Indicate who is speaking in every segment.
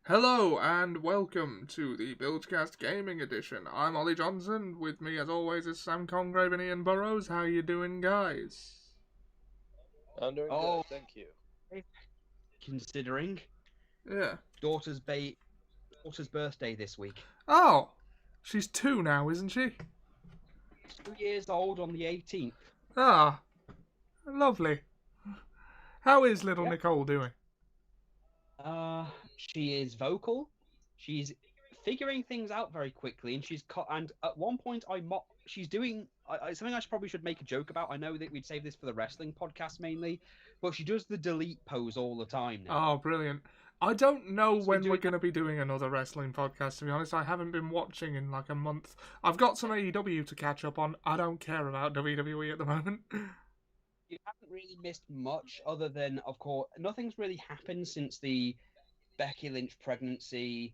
Speaker 1: Hello and welcome to the Bilgecast Gaming Edition. I'm Ollie Johnson. With me, as always, is Sam Congrave and Ian Burrows. How you doing, guys?
Speaker 2: I'm doing good, thank you.
Speaker 3: Considering
Speaker 1: Yeah.
Speaker 3: daughter's birthday this week.
Speaker 1: Oh, she's 2 now, isn't she?
Speaker 3: 2 years old on the 18th.
Speaker 1: Ah, lovely. How is little
Speaker 3: Yep.
Speaker 1: Nicole doing?
Speaker 3: She is vocal. She's figuring things out very quickly, and and at one point she's doing something I probably should make a joke about. I know that we'd save this for the wrestling podcast mainly, but she does the delete pose all the time now.
Speaker 1: Oh, brilliant. I don't know
Speaker 3: She's
Speaker 1: when
Speaker 3: been
Speaker 1: we're
Speaker 3: doing
Speaker 1: going to be doing another wrestling podcast, to be honest. I haven't been watching in like a month. I've got some AEW to catch up on. I don't care about WWE at the moment.
Speaker 3: You haven't really missed much, other than, of course, nothing's really happened since the Becky Lynch pregnancy.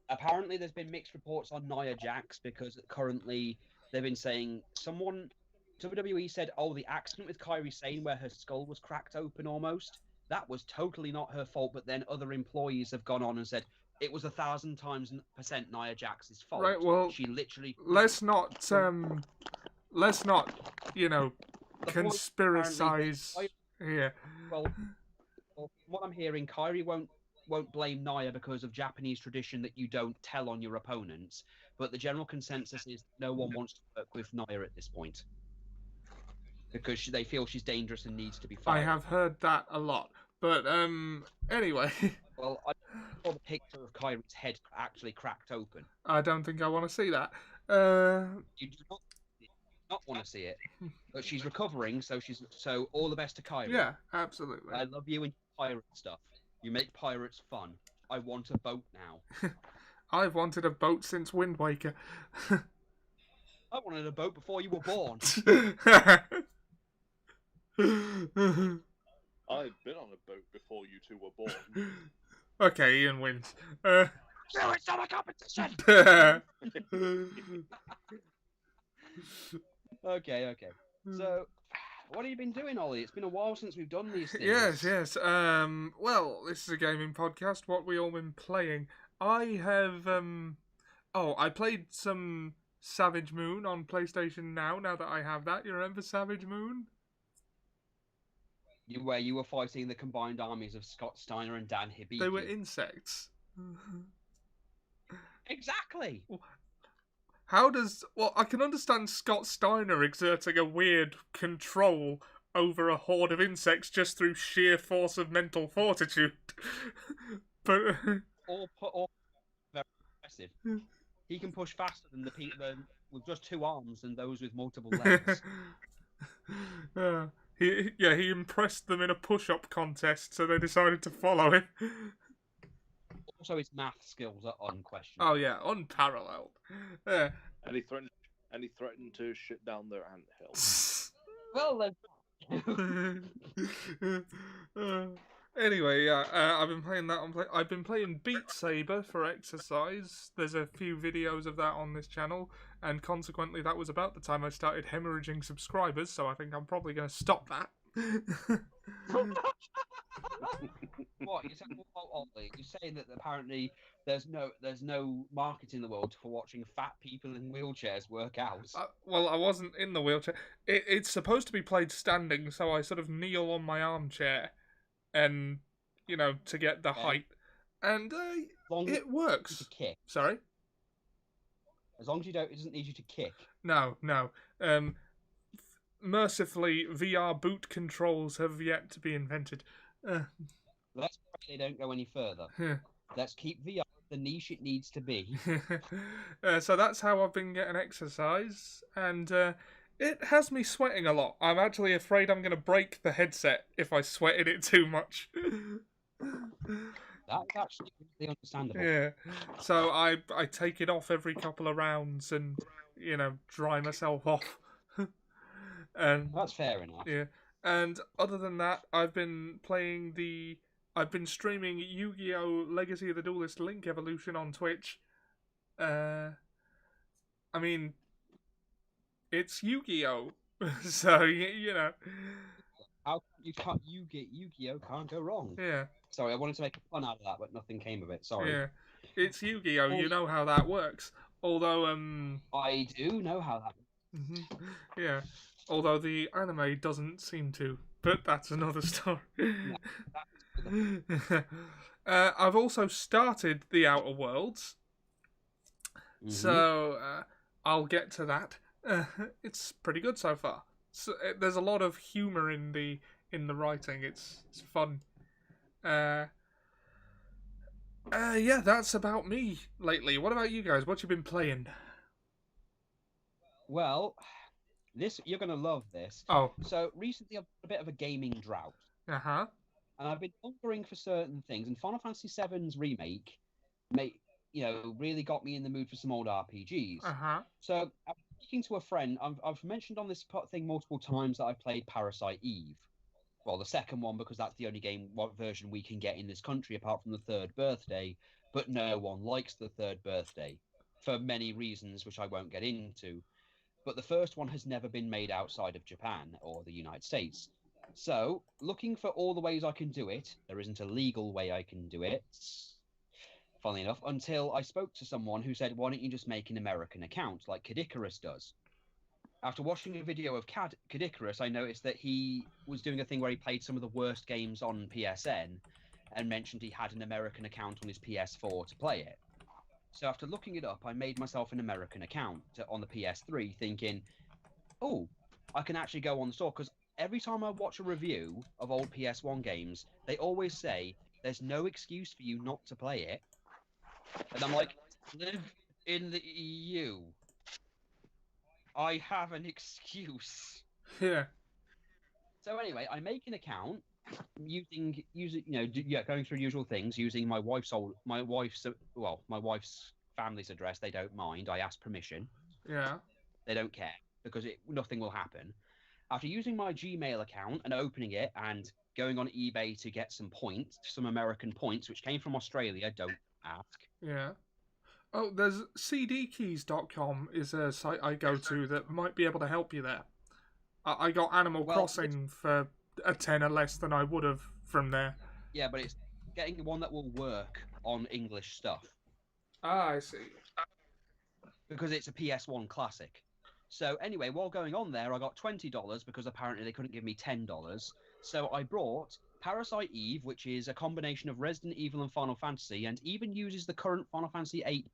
Speaker 3: Apparently, there's been mixed reports on Nia Jax because currently they've been saying WWE said, oh, the accident with Kairi Sane where her skull was cracked open almost, that was totally not her fault. But then other employees have gone on and said it was 1,000% Nia Jax's fault.
Speaker 1: Right, well,
Speaker 3: she literally
Speaker 1: let's not, you know, conspiracize here.
Speaker 3: Well, from what I'm hearing, Kairi won't blame Nia because of Japanese tradition that you don't tell on your opponents. But the general consensus is no one wants to work with Nia at this point because they feel she's dangerous and needs to be fired.
Speaker 1: I have heard that a lot. But, anyway.
Speaker 3: Well, I saw the picture of Kairi's head actually cracked open.
Speaker 1: I don't think I want to see that.
Speaker 3: You do not want to see it. But she's recovering, so all the best to Kairi.
Speaker 1: Yeah, absolutely.
Speaker 3: I love you and pirate stuff. You make pirates fun. I want a boat now.
Speaker 1: I've wanted a boat since Wind Waker.
Speaker 3: I wanted a boat before you were born.
Speaker 2: I've been on a boat before you two were born.
Speaker 1: Okay, Ian wins.
Speaker 3: It's not a competition! Okay. So, what have you been doing, Ollie? It's been a while since we've done these things.
Speaker 1: Yes. Well, this is a gaming podcast. What we all been playing? I have, I played some Savage Moon on PlayStation Now that I have that. You remember Savage Moon?
Speaker 3: Where you were fighting the combined armies of Scott Steiner and Dan Hibiki.
Speaker 1: They were insects.
Speaker 3: Exactly!
Speaker 1: I can understand Scott Steiner exerting a weird control over a horde of insects just through sheer force of mental fortitude. But
Speaker 3: Or very impressive. He can push faster than the people with just 2 arms and those with multiple legs.
Speaker 1: He impressed them in a push-up contest, so they decided to follow him.
Speaker 3: Also, his math skills are unquestionable.
Speaker 1: Oh yeah, unparalleled. Yeah.
Speaker 2: And he threatened to shit down their anthill.
Speaker 3: Well, then.
Speaker 1: Anyway, I've been playing that. I've been playing Beat Saber for exercise. There's a few videos of that on this channel, and consequently, that was about the time I started hemorrhaging subscribers. So I think I'm probably going to stop that.
Speaker 3: What you're saying that apparently there's no market in the world for watching fat people in wheelchairs work out.
Speaker 1: Well, I wasn't in the wheelchair. It's supposed to be played standing, so I sort of kneel on my armchair, and to get the height, and it works.
Speaker 3: To kick.
Speaker 1: Sorry.
Speaker 3: As long as it doesn't need you to kick.
Speaker 1: No. Mercifully, VR boot controls have yet to be invented.
Speaker 3: Let's pray they don't go any further. Let's keep VR the niche it needs to be.
Speaker 1: So that's how I've been getting exercise, and it has me sweating a lot. I'm actually afraid I'm going to break the headset if I sweat in it too much.
Speaker 3: That's actually really understandable.
Speaker 1: Yeah. So I take it off every couple of rounds and, dry myself off. And
Speaker 3: that's fair enough.
Speaker 1: Yeah. And other than that, I've been streaming Yu-Gi-Oh! Legacy of the Duelist Link Evolution on Twitch. I mean, it's Yu-Gi-Oh! So,
Speaker 3: How you can't Yu-Gi-Oh can't go wrong.
Speaker 1: Yeah,
Speaker 3: Sorry, I wanted to make a fun out of that, but nothing came of it. Sorry.
Speaker 1: yeah. It's Yu-Gi-Oh. You
Speaker 3: Also,
Speaker 1: know how that works. Although,
Speaker 3: I do know how that.
Speaker 1: mhm, yeah. Although the anime doesn't seem to, but that's another story.
Speaker 3: No, that's
Speaker 1: I've also started the Outer Worlds, so I'll get to that. It's pretty good so far. So, there's a lot of humor in the writing. It's fun. Uh, yeah, that's about me lately. What about you guys? What you been playing?
Speaker 3: Well, this you're gonna love this.
Speaker 1: Oh,
Speaker 3: So recently, I've had a bit of a gaming drought,
Speaker 1: uh-huh.
Speaker 3: and I've been hungering for certain things. And Final Fantasy VII's remake, really got me in the mood for some old RPGs.
Speaker 1: Uh-huh.
Speaker 3: So, after speaking to a friend, I've mentioned on this thing multiple times that I played Parasite Eve. Well, the second one because that's the only version we can get in this country apart from the third birthday. But no one likes the third birthday for many reasons, which I won't get into. But the first one has never been made outside of Japan or the United States. So, looking for all the ways I can do it, there isn't a legal way I can do it. Funnily enough, until I spoke to someone who said, "Why don't you just make an American account like Kid Icarus does?" After watching a video of Kid Icarus, I noticed that he was doing a thing where he played some of the worst games on PSN and mentioned he had an American account on his PS4 to play it. So after looking it up, I made myself an American account on the PS3, thinking, "Oh, I can actually go on the store." Because every time I watch a review of old PS1 games, they always say there's no excuse for you not to play it. And I'm like, live in the EU. I have an excuse.
Speaker 1: Yeah.
Speaker 3: So anyway, I make an account using going through usual things using my wife's family's address. They don't mind. I ask permission.
Speaker 1: Yeah.
Speaker 3: They don't care because nothing will happen. After using my Gmail account and opening it and going on eBay to get some American points, which came from Australia, don't ask.
Speaker 1: Yeah. Oh, there's cdkeys.com is a site I go to that might be able to help you there. I got Animal Crossing for a tenner less than I would have from there.
Speaker 3: Yeah, but it's getting one that will work on English stuff.
Speaker 1: Ah, I see.
Speaker 3: Because it's a PS1 classic. So anyway, while going on there, I got $20 because apparently they couldn't give me $10. So I brought Parasite Eve, which is a combination of Resident Evil and Final Fantasy, and even uses the current Final Fantasy VIII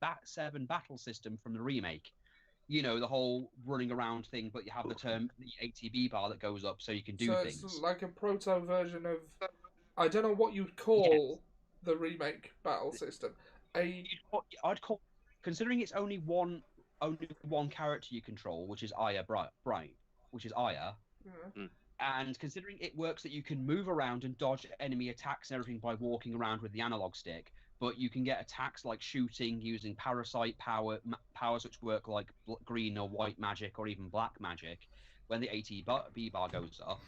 Speaker 3: battle system from the remake. You know, the whole running around thing, but you have the ATB bar that goes up so you can do things.
Speaker 1: It's like a proto version of... I don't know what you'd call the remake battle system.
Speaker 3: I'd call... Considering it's only one character you control, which is Aya Bright, which is Aya, and considering it works that you can move around and dodge enemy attacks and everything by walking around with the analog stick, but you can get attacks like shooting using parasite powers which work like green or white magic or even black magic when the ATB bar goes up.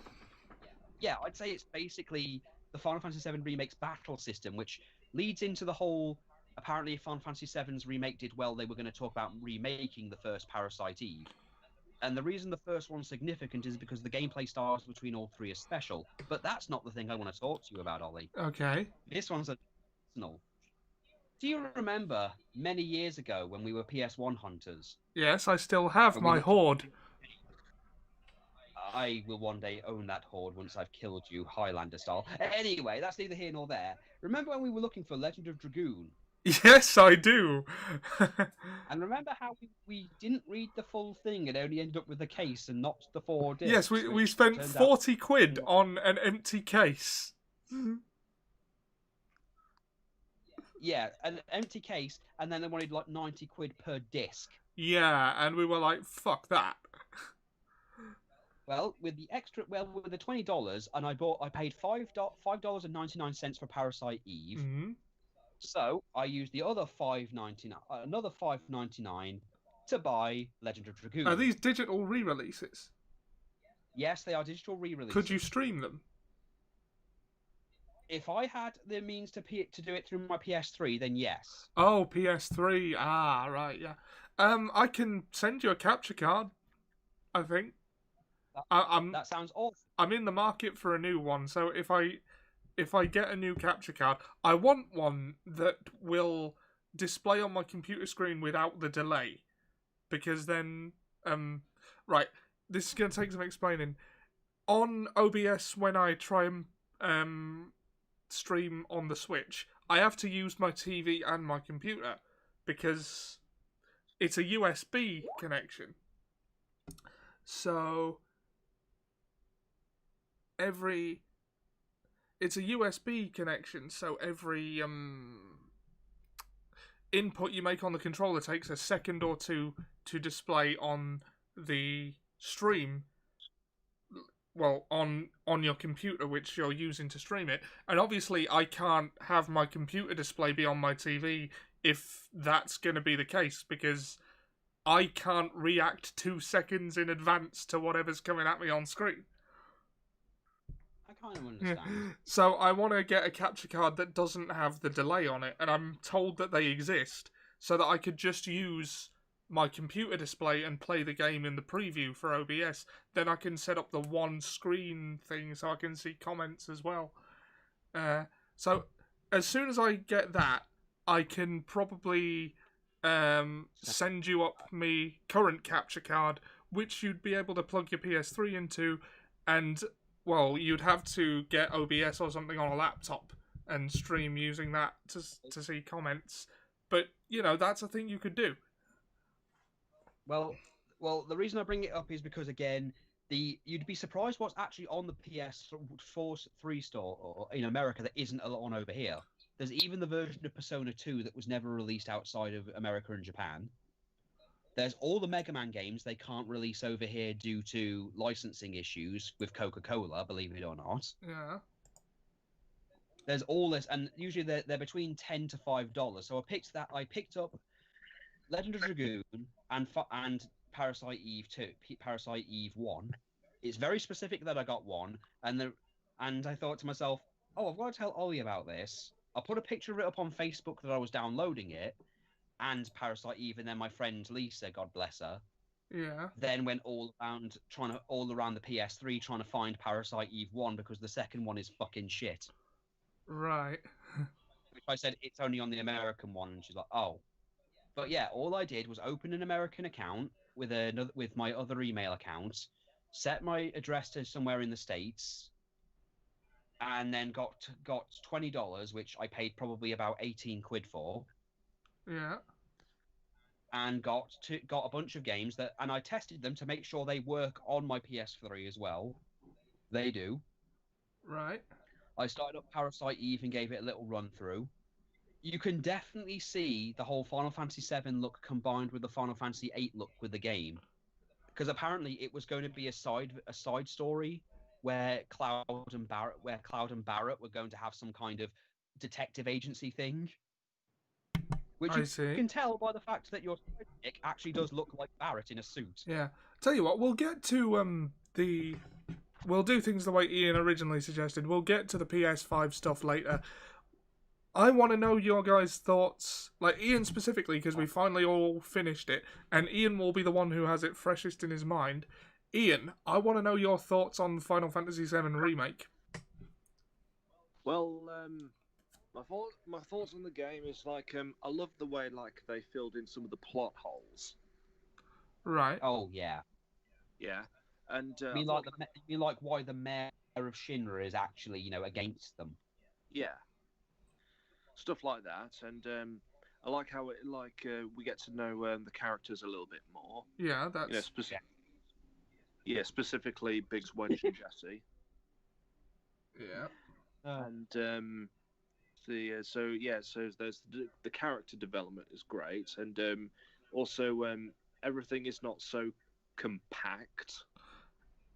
Speaker 3: Yeah, I'd say it's basically the Final Fantasy VII Remake's battle system, which leads into the whole... Apparently, if Final Fantasy VII's remake did well, they were going to talk about remaking the first Parasite Eve. And the reason the first one's significant is because the gameplay styles between all three are special. But that's not the thing I want to talk to you about, Ollie.
Speaker 1: Okay.
Speaker 3: This one's personal. Do you remember many years ago when we were PS1 hunters?
Speaker 1: Yes, I still have my horde.
Speaker 3: I will one day own that horde once I've killed you, Highlander style. Anyway, that's neither here nor there. Remember when we were looking for Legend of Dragoon?
Speaker 1: Yes, I do.
Speaker 3: And remember how we didn't read the full thing and only ended up with the case and not the 4 discs?
Speaker 1: Yes, we spent 40 quid on an empty case.
Speaker 3: Yeah, an empty case, and then they wanted like 90 quid per disc.
Speaker 1: Yeah, and we were like, fuck that.
Speaker 3: Well, with the $20, and I paid $5.99 for Parasite Eve.
Speaker 1: Mm-hmm.
Speaker 3: So I used the other another $5.99 to buy Legend of Dragoon.
Speaker 1: Are these digital re-releases?
Speaker 3: Yes, they are digital re-releases.
Speaker 1: Could you stream them?
Speaker 3: If I had the means to do it through my PS3, then yes.
Speaker 1: Oh, PS3. Ah, right, yeah. I can send you a capture card, I think. I'm
Speaker 3: That sounds awful.
Speaker 1: I'm in the market for a new one. So if I get a new capture card, I want one that will display on my computer screen without the delay, because then right, this is gonna take some explaining. On OBS, when I try and stream on the Switch, I have to use my TV and my computer because it's a USB connection. So it's a USB connection, so every input you make on the controller takes a second or two to display on the stream. Well, on your computer, which you're using to stream it. And obviously, I can't have my computer display be on my TV if that's going to be the case, because I can't react 2 seconds in advance to whatever's coming at me on screen.
Speaker 3: I kind of understand.
Speaker 1: So I want to get a capture card that doesn't have the delay on it, and I'm told that they exist, so that I could just use my computer display and play the game in the preview for OBS. Then I can set up the one screen thing so I can see comments as well. So as soon as I get that, I can probably send you up my current capture card, which you'd be able to plug your PS3 into, and well, you'd have to get OBS or something on a laptop and stream using that to see comments. But you know, that's a thing you could do.
Speaker 3: Well, the reason I bring it up is because again, you'd be surprised what's actually on the PS4 3 store in America that isn't on over here. There's even the version of Persona 2 that was never released outside of America and Japan. There's all the Mega Man games they can't release over here due to licensing issues with Coca-Cola, believe it or not.
Speaker 1: Yeah.
Speaker 3: There's all this, and usually they're between $10 to $5. So I picked up Legend of Dragoon and Parasite Eve 2, Parasite Eve 1. It's very specific that I got one, and I thought to myself, oh, I've got to tell Ollie about this. I put a picture of it up on Facebook that I was downloading it, and Parasite Eve, and then my friend Lisa, God bless her, then went all around the PS3 trying to find Parasite Eve 1 because the second one is fucking shit.
Speaker 1: Right.
Speaker 3: Which I said it's only on the American one, and she's like, oh. But yeah, all I did was open an American account with my other email account, set my address to somewhere in the States, and then got $20, which I paid probably about 18 quid for.
Speaker 1: Yeah.
Speaker 3: And got a bunch of games and I tested them to make sure they work on my PS3 as well. They do.
Speaker 1: Right.
Speaker 3: I started up Parasite Eve and gave it a little run through. You can definitely see the whole Final Fantasy VII look combined with the Final Fantasy VIII look with the game, because apparently it was going to be a side story where Cloud and Barrett were going to have some kind of detective agency thing, which you can tell by the fact that your sidekick actually does look like Barrett in a suit.
Speaker 1: Yeah. Tell you what, we'll get to we'll do things the way Ian originally suggested. We'll get to the PS5 stuff later. I want to know your guys' thoughts, like Ian specifically, because we finally all finished it, and Ian will be the one who has it freshest in his mind. Ian, I want to know your thoughts on Final Fantasy VII Remake.
Speaker 2: Well, my thoughts on the game is like I love the way like they filled in some of the plot holes.
Speaker 1: Right.
Speaker 3: Oh yeah.
Speaker 2: Yeah. And
Speaker 3: you like why the mayor of Shinra is actually against them.
Speaker 2: Yeah. Stuff like that, and I like how we get to know the characters a little bit more.
Speaker 1: Yeah, that's
Speaker 2: specifically Biggs, Wedge, and Jesse.
Speaker 1: Yeah.
Speaker 2: And so there's the character development is great, and also everything is not so compact.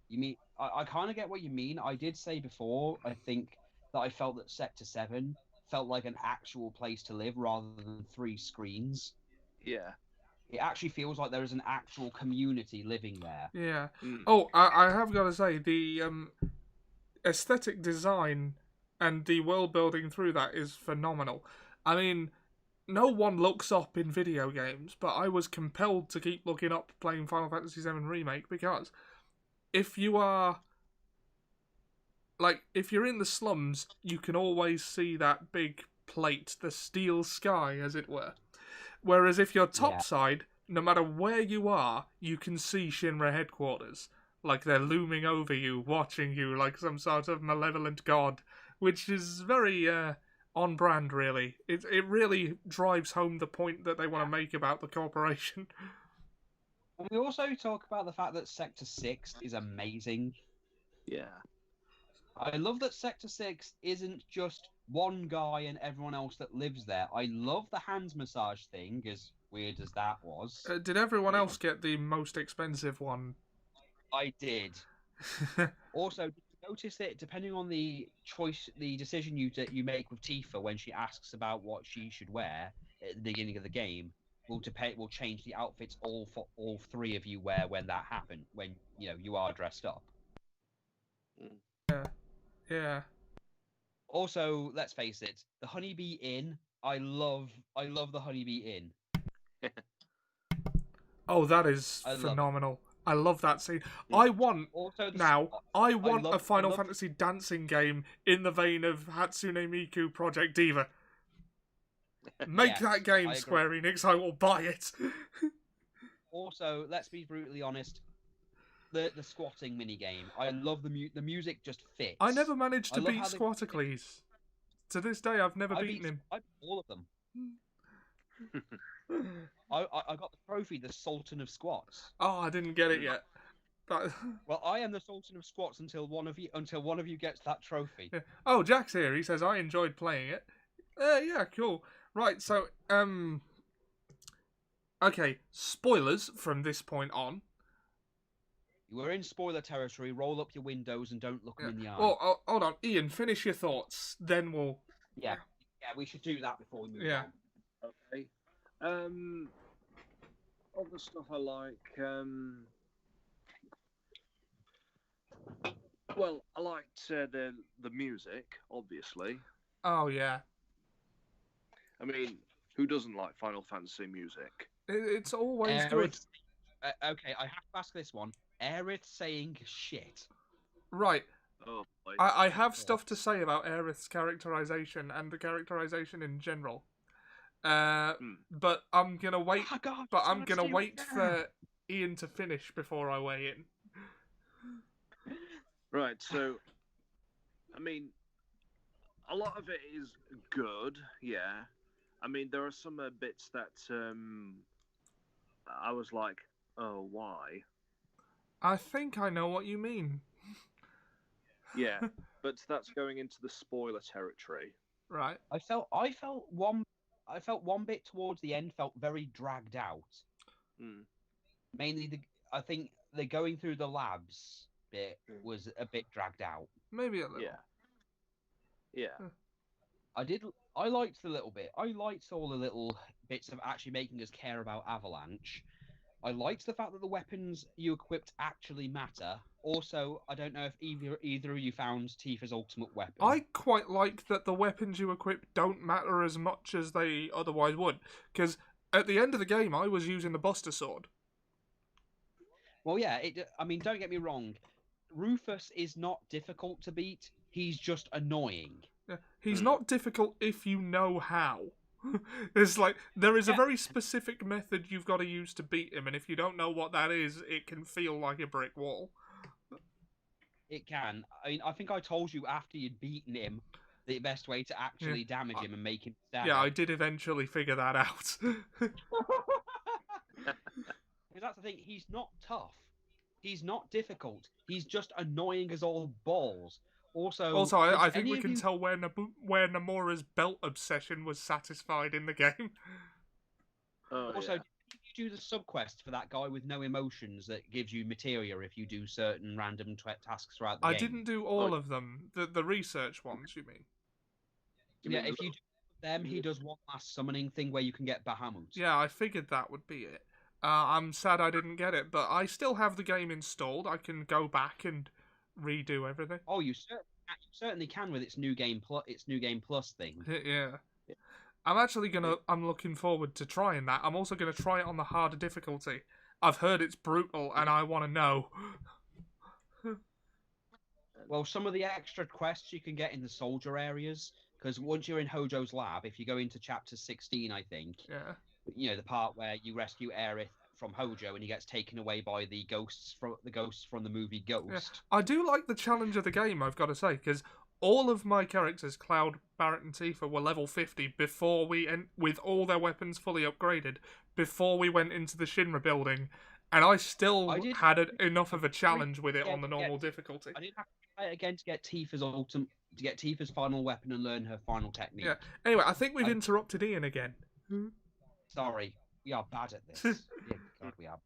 Speaker 3: You mean I kind of get what you mean. I did say before, I think that I felt that Sector 7 felt like an actual place to live rather than 3 screens.
Speaker 2: Yeah.
Speaker 3: It actually feels like there is an actual community living there.
Speaker 1: Yeah. Oh, I have got to say, the aesthetic design and the world building through that is phenomenal. I mean, no one looks up in video games, but I was compelled to keep looking up playing Final Fantasy VII Remake because if you are, like, if you're in the slums, you can always see that big plate, the steel sky, as it were. Whereas if you're topside, no matter where you are, you can see Shinra headquarters. Like they're looming over you, watching you like some sort of malevolent god, which is very on brand, really. It really drives home the point that they want to make about the corporation.
Speaker 3: And we also talk about the fact that Sector 6 is amazing.
Speaker 2: Yeah.
Speaker 3: I love that Sector 6 isn't just one guy and everyone else that lives there. I love the hands massage thing, as weird as that was.
Speaker 1: Did everyone else get the most expensive one?
Speaker 3: I did. Also, did you notice that depending on the decision you make with Tifa when she asks about what she should wear at the beginning of the game, will change the outfits all three of you wear when that happens, when you are dressed up.
Speaker 1: Yeah.
Speaker 3: Also, let's face it, the Honeybee Inn. I love the Honeybee Inn.
Speaker 1: Oh, that is phenomenal. I love that scene. I want a Final Fantasy dancing game in the vein of Hatsune Miku Project Diva. Make that game, Square Enix. I will buy it.
Speaker 3: Also, let's be brutally honest. The squatting minigame. I love the music. Just fits.
Speaker 1: I never managed to beat Squattercles. To this day, I've never beaten him.
Speaker 3: I beat all of them. I got the trophy, the Sultan of Squats.
Speaker 1: Oh, I didn't get it yet.
Speaker 3: Well, I am the Sultan of Squats until one of you gets that trophy.
Speaker 1: Yeah. Oh, Jack's here. He says I enjoyed playing it. Yeah, cool. Right, so okay, spoilers from this point on.
Speaker 3: We're in spoiler territory. Roll up your windows and don't look them in the eye.
Speaker 1: Oh, hold on, Ian. Finish your thoughts. Then we'll.
Speaker 3: Yeah, we should do that before we move on.
Speaker 2: Okay. Other stuff I like. Well, I liked the music, obviously.
Speaker 1: Oh yeah.
Speaker 2: I mean, who doesn't like Final Fantasy music?
Speaker 1: It's always good.
Speaker 3: Okay, I have to ask this one. Aerith saying shit.
Speaker 1: Right.
Speaker 2: Oh,
Speaker 1: I have stuff to say about Aerith's characterization and the characterization in general. But I'm gonna wait.
Speaker 3: Oh, God,
Speaker 1: I'm gonna wait for Ian to finish before I weigh in.
Speaker 2: Right. So, I mean, a lot of it is good. Yeah. I mean, there are some bits that I was like, oh, why?
Speaker 1: I think I know what you mean.
Speaker 2: Yeah, but that's going into the spoiler territory.
Speaker 1: Right.
Speaker 3: I felt one bit towards the end felt very dragged out. Mainly I think the going through the labs bit was a bit dragged out.
Speaker 1: Maybe a little.
Speaker 2: Yeah.
Speaker 3: I liked the little bit. I liked all the little bits of actually making us care about Avalanche. I liked the fact that the weapons you equipped actually matter. Also, I don't know if either of you found Tifa's ultimate weapon.
Speaker 1: I quite like that the weapons you equip don't matter as much as they otherwise would. Because at the end of the game, I was using the Buster Sword.
Speaker 3: Well, yeah, I mean, don't get me wrong. Rufus is not difficult to beat. He's just annoying.
Speaker 1: Yeah, he's not difficult if you know how. It's like, there is a very specific method you've got to use to beat him, and if you don't know what that is, it can feel like a brick wall.
Speaker 3: It can. I mean, I think I told you after you'd beaten him the best way to actually damage him and make him stand.
Speaker 1: Yeah, I did eventually figure that out.
Speaker 3: Because that's the thing, he's not tough. He's not difficult. He's just annoying as all balls. Also,
Speaker 1: I think we can tell where Nomura's belt obsession was satisfied in the game.
Speaker 3: Did you do the subquest for that guy with no emotions that gives you materia if you do certain random tasks throughout the game?
Speaker 1: I didn't do all of them. The research ones, you mean?
Speaker 3: Yeah, if you do them, he does one last summoning thing where you can get Bahamut.
Speaker 1: Yeah, I figured that would be it. I'm sad I didn't get it, but I still have the game installed. I can go back and redo everything.
Speaker 3: Oh, you certainly can with its new game plus thing.
Speaker 1: Yeah. I'm looking forward to trying that. I'm also gonna try it on the harder difficulty. I've heard it's brutal, and I want to know.
Speaker 3: Well, some of the extra quests you can get in the soldier areas, because once you're in Hojo's lab, if you go into chapter 16, I think,
Speaker 1: Yeah.
Speaker 3: you know, the part where you rescue Aerith from Hojo and he gets taken away by the ghosts from the movie Ghost.
Speaker 1: Yeah. I do like the challenge of the game, I've got to say, because all of my characters, Cloud, Barrett, and Tifa, were level 50 before with all their weapons fully upgraded, before we went into the Shinra building, and I still had enough of a challenge with it on the normal difficulty.
Speaker 3: I didn't have to try it again to get Tifa's final weapon and learn her final technique.
Speaker 1: Yeah. Anyway, I think we've interrupted Ian again.
Speaker 3: Sorry, we are bad at this. Yeah, God, we are.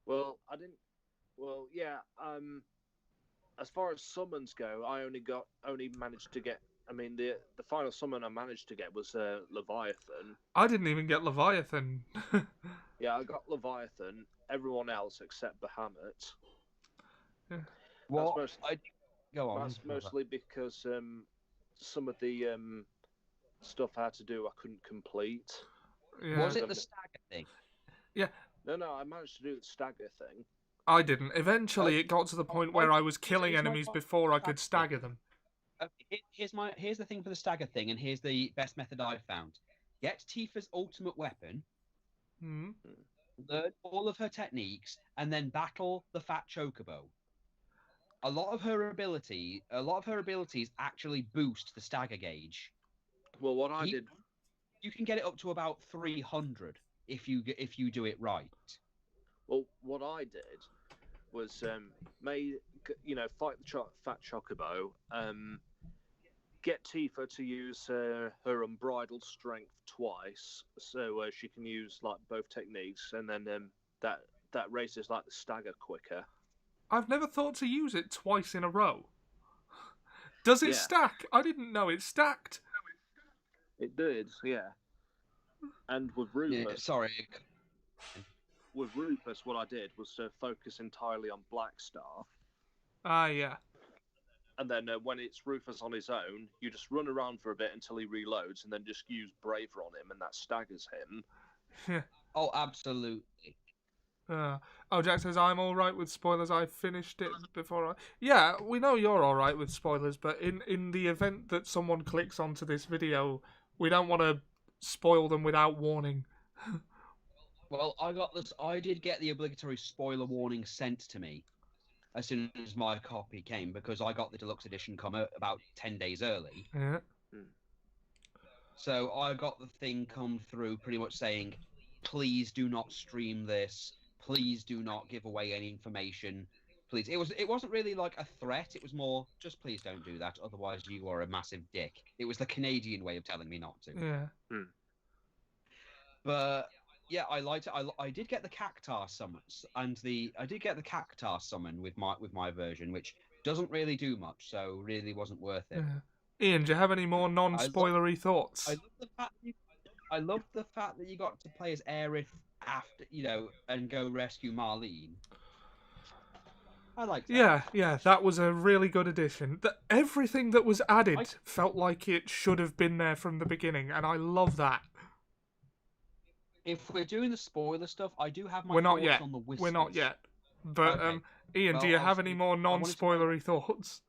Speaker 2: Well, I didn't. Well, yeah. As far as summons go, I only managed to get. I mean, the final summon I managed to get was Leviathan.
Speaker 1: I didn't even get Leviathan.
Speaker 2: Yeah, I got Leviathan. Everyone else except Bahamut.
Speaker 1: Yeah.
Speaker 3: Well, go on.
Speaker 2: That's mostly because some of the stuff I had to do I couldn't complete.
Speaker 1: Yeah.
Speaker 3: Was it the stagger thing?
Speaker 1: Yeah.
Speaker 2: No, I managed to do the stagger thing.
Speaker 1: I didn't. Eventually, it got to the point where I was killing enemies before I could stagger them.
Speaker 3: Here's the thing for the stagger thing, and here's the best method I've found. Get Tifa's ultimate weapon, learn all of her techniques, and then battle the Fat Chocobo. A lot of her abilities actually boost the stagger gauge.
Speaker 2: Well, what I did,
Speaker 3: you can get it up to about 300 if you do it right.
Speaker 2: Well, what I did was fight the Fat Chocobo, get Tifa to use her unbridled strength twice, so she can use like both techniques, and then that raises like the stagger quicker.
Speaker 1: I've never thought to use it twice in a row. Does it stack? I didn't know it stacked.
Speaker 2: It did, yeah. And with Rufus, with Rufus, what I did was to focus entirely on Blackstar.
Speaker 1: Ah, yeah.
Speaker 2: And then when it's Rufus on his own, you just run around for a bit until he reloads, and then just use Braver on him, and that staggers him.
Speaker 1: Yeah.
Speaker 3: Oh, absolutely.
Speaker 1: Jack says, I'm alright with spoilers. I finished it before I... Yeah, we know you're alright with spoilers, but in the event that someone clicks onto this video, we don't want to spoil them without warning.
Speaker 3: Well, I did get the obligatory spoiler warning sent to me as soon as my copy came, because I got the deluxe edition come about 10 days early.
Speaker 1: Yeah.
Speaker 3: So I got the thing come through pretty much saying, please do not stream this. Please do not give away any information. Please. It wasn't really like a threat. It was more, just please don't do that. Otherwise, you are a massive dick. It was the Canadian way of telling me not to.
Speaker 1: Yeah.
Speaker 3: But yeah, I liked it. I did get the Cactar summons, and I did get the Cactar summon with my version, which doesn't really do much, so really wasn't worth it.
Speaker 1: Yeah. Ian, do you have any more non-spoilery thoughts?
Speaker 3: I love the fact that you got to play as Aerith after, and go rescue Marlene. I like that.
Speaker 1: Yeah, that was a really good addition. Everything that was added felt like it should have been there from the beginning, and I love that.
Speaker 3: If we're doing the spoiler stuff, I do have my
Speaker 1: thoughts
Speaker 3: on the Whispers.
Speaker 1: We're not yet. But, okay. Ian, do you have any more non-spoilery thoughts?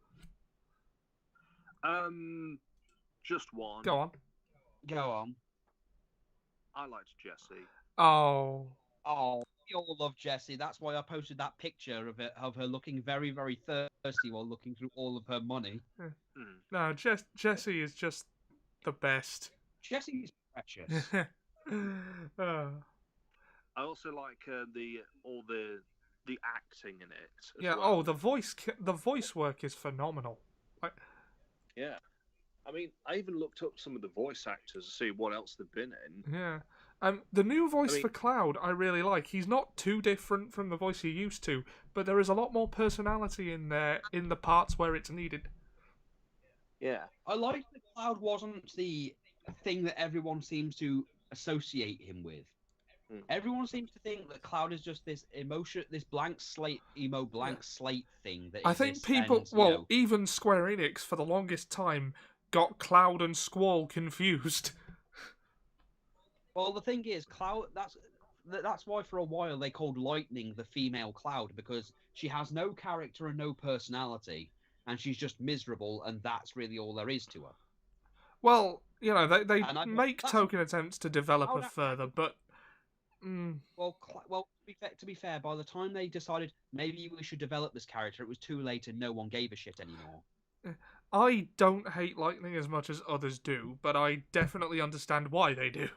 Speaker 2: Just one.
Speaker 1: Go on.
Speaker 2: I liked Jessie.
Speaker 1: Oh,
Speaker 3: we all love Jessie. That's why I posted that picture of her looking very, very thirsty while looking through all of her money.
Speaker 1: No, Jessie is just the best.
Speaker 3: Jessie is precious.
Speaker 2: I also like the acting in it.
Speaker 1: Yeah.
Speaker 2: Well.
Speaker 1: Oh, the voice work is phenomenal.
Speaker 2: Yeah. I mean, I even looked up some of the voice actors to see what else they've been in.
Speaker 1: Yeah. The new voice for Cloud I really like. He's not too different from the voice he used to, but there is a lot more personality in there in the parts where it's needed.
Speaker 2: Yeah.
Speaker 3: I like that Cloud wasn't the thing that everyone seems to associate him with. Everyone seems to think that Cloud is just this blank slate thing. That
Speaker 1: I think people, even Square Enix for the longest time got Cloud and Squall confused.
Speaker 3: Well, the thing is, Cloud. That's why for a while they called Lightning the female Cloud, because she has no character and no personality. and she's just miserable, and that's really all there is to her.
Speaker 1: Well, you know, they
Speaker 3: And I
Speaker 1: make token attempts to develop
Speaker 3: how
Speaker 1: her
Speaker 3: that
Speaker 1: further, but
Speaker 3: well, to be fair, by the time they decided maybe we should develop this character, it was too late, and no one gave a shit anymore.
Speaker 1: I don't hate Lightning as much as others do, but I definitely understand why they do.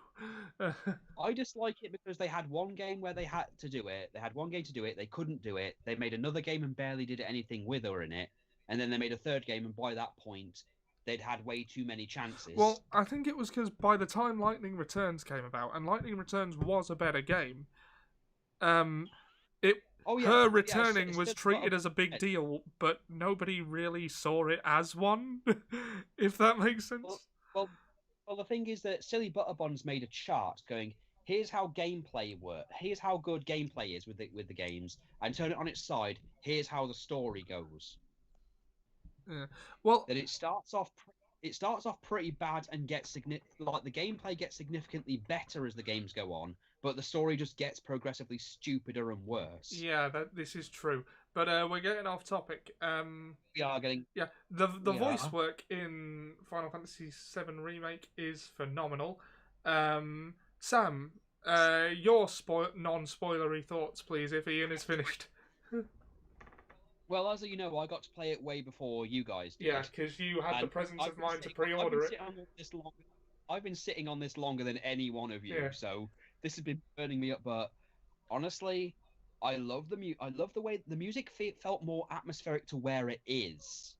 Speaker 3: I dislike it because they had one game where they had to do it. They had one game to do it. They couldn't do it. They made another game and barely did anything with her in it. And then they made a third game, and by that point, they'd had way too many chances.
Speaker 1: Well, I think it was because by the time Lightning Returns came about, and Lightning Returns was a better game, her returning was treated as a big deal, but nobody really saw it as one, if that makes sense.
Speaker 3: Well, the thing is that Silly Butterbon's made a chart going, here's how gameplay works, here's how good gameplay is with the games, and turn it on its side, here's how the story goes.
Speaker 1: Yeah. Well,
Speaker 3: that it starts off pretty bad and gets the gameplay gets significantly better as the games go on, but the story just gets progressively stupider and worse.
Speaker 1: Yeah, this is true. But we're getting off topic.
Speaker 3: We are getting.
Speaker 1: Yeah, the voice work in Final Fantasy VII Remake is phenomenal. Sam, your non-spoilery thoughts, please, if Ian is finished.
Speaker 3: Well, as you know, I got to play it way before you guys did.
Speaker 1: Yeah, because you had the presence of mind to pre-order it.
Speaker 3: I've been sitting on this longer than any one of you, so this has been burning me up. But honestly, I love I love the way the music felt more atmospheric to where it is.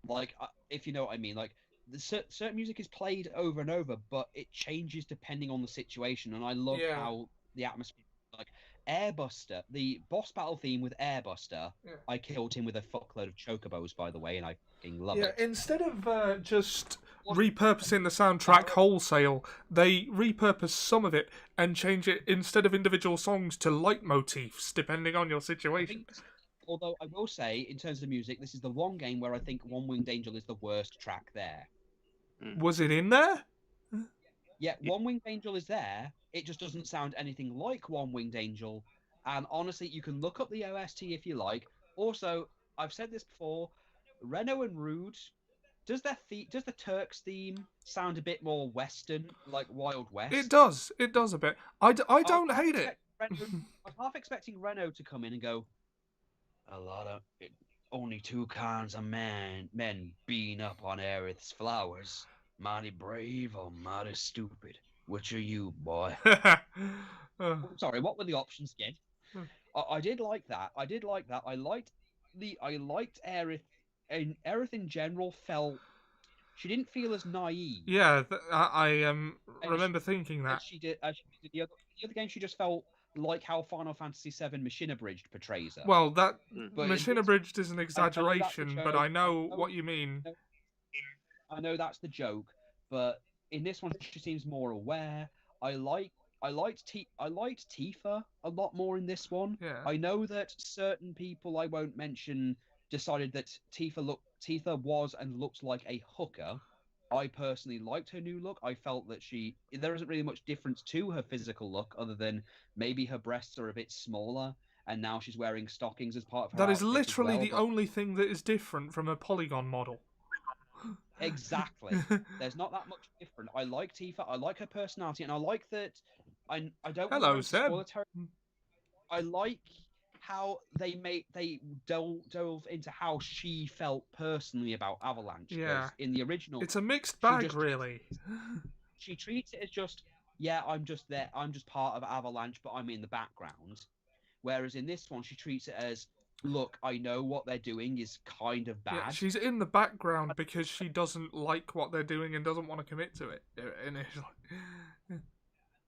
Speaker 3: Like, if you know what I mean, like certain music is played over and over, but it changes depending on the situation, and I love how the atmosphere, like. Airbuster, the boss battle theme with Airbuster, I killed him with a fuckload of chocobos, by the way, and I fucking love it.
Speaker 1: Instead of just repurposing the soundtrack wholesale, they repurpose some of it and change it, instead of individual songs, to leitmotifs, depending on your situation.
Speaker 3: Although I will say, in terms of music, this is the one game where I think One Winged Angel is the worst track there.
Speaker 1: Was it in there?
Speaker 3: Yeah, One Winged Angel is there. It just doesn't sound anything like One Winged Angel. And honestly, you can look up the OST if you like. Also, I've said this before, Renault and Rude, does the Turks theme sound a bit more Western, like Wild West?
Speaker 1: It does a bit. I don't hate it.
Speaker 3: I was half expecting Renault to come in and go, only two kinds of men being up on Aerith's flowers. Mighty brave or mighty stupid. Which are you, boy? Sorry, what were the options again? I did like that. I liked Aerith. And Aerith in general she didn't feel as naive.
Speaker 1: Yeah, I remember thinking that.
Speaker 3: She did the other game. She just felt like how Final Fantasy VII Machine Abridged portrays her.
Speaker 1: Well, that Machine Abridged is an exaggeration, but I know what you mean.
Speaker 3: I know that's the joke, but in this one she seems more aware. I liked Tifa a lot more in this one.
Speaker 1: Yeah.
Speaker 3: I know that certain people I won't mention decided that Tifa was and looked like a hooker. I personally liked her new look. I felt that there isn't really much difference to her physical look other than maybe her breasts are a bit smaller and now she's wearing stockings as part of her
Speaker 1: That is
Speaker 3: outfit
Speaker 1: literally
Speaker 3: as well,
Speaker 1: the only thing that is different from a polygon model.
Speaker 3: Exactly. There's not that much different. I like Tifa. I like her personality, and I like that. I don't.
Speaker 1: Hello, Seb.
Speaker 3: I like how they dove into how she felt personally about Avalanche.
Speaker 1: Yeah.
Speaker 3: In the original,
Speaker 1: it's a mixed bag, really.
Speaker 3: She treats it as just, I'm just there. I'm just part of Avalanche, but I'm in the background. Whereas in this one, she treats it as, look, I know what they're doing is kind of bad.
Speaker 1: Yeah, she's in the background because she doesn't like what they're doing and doesn't want to commit to it initially.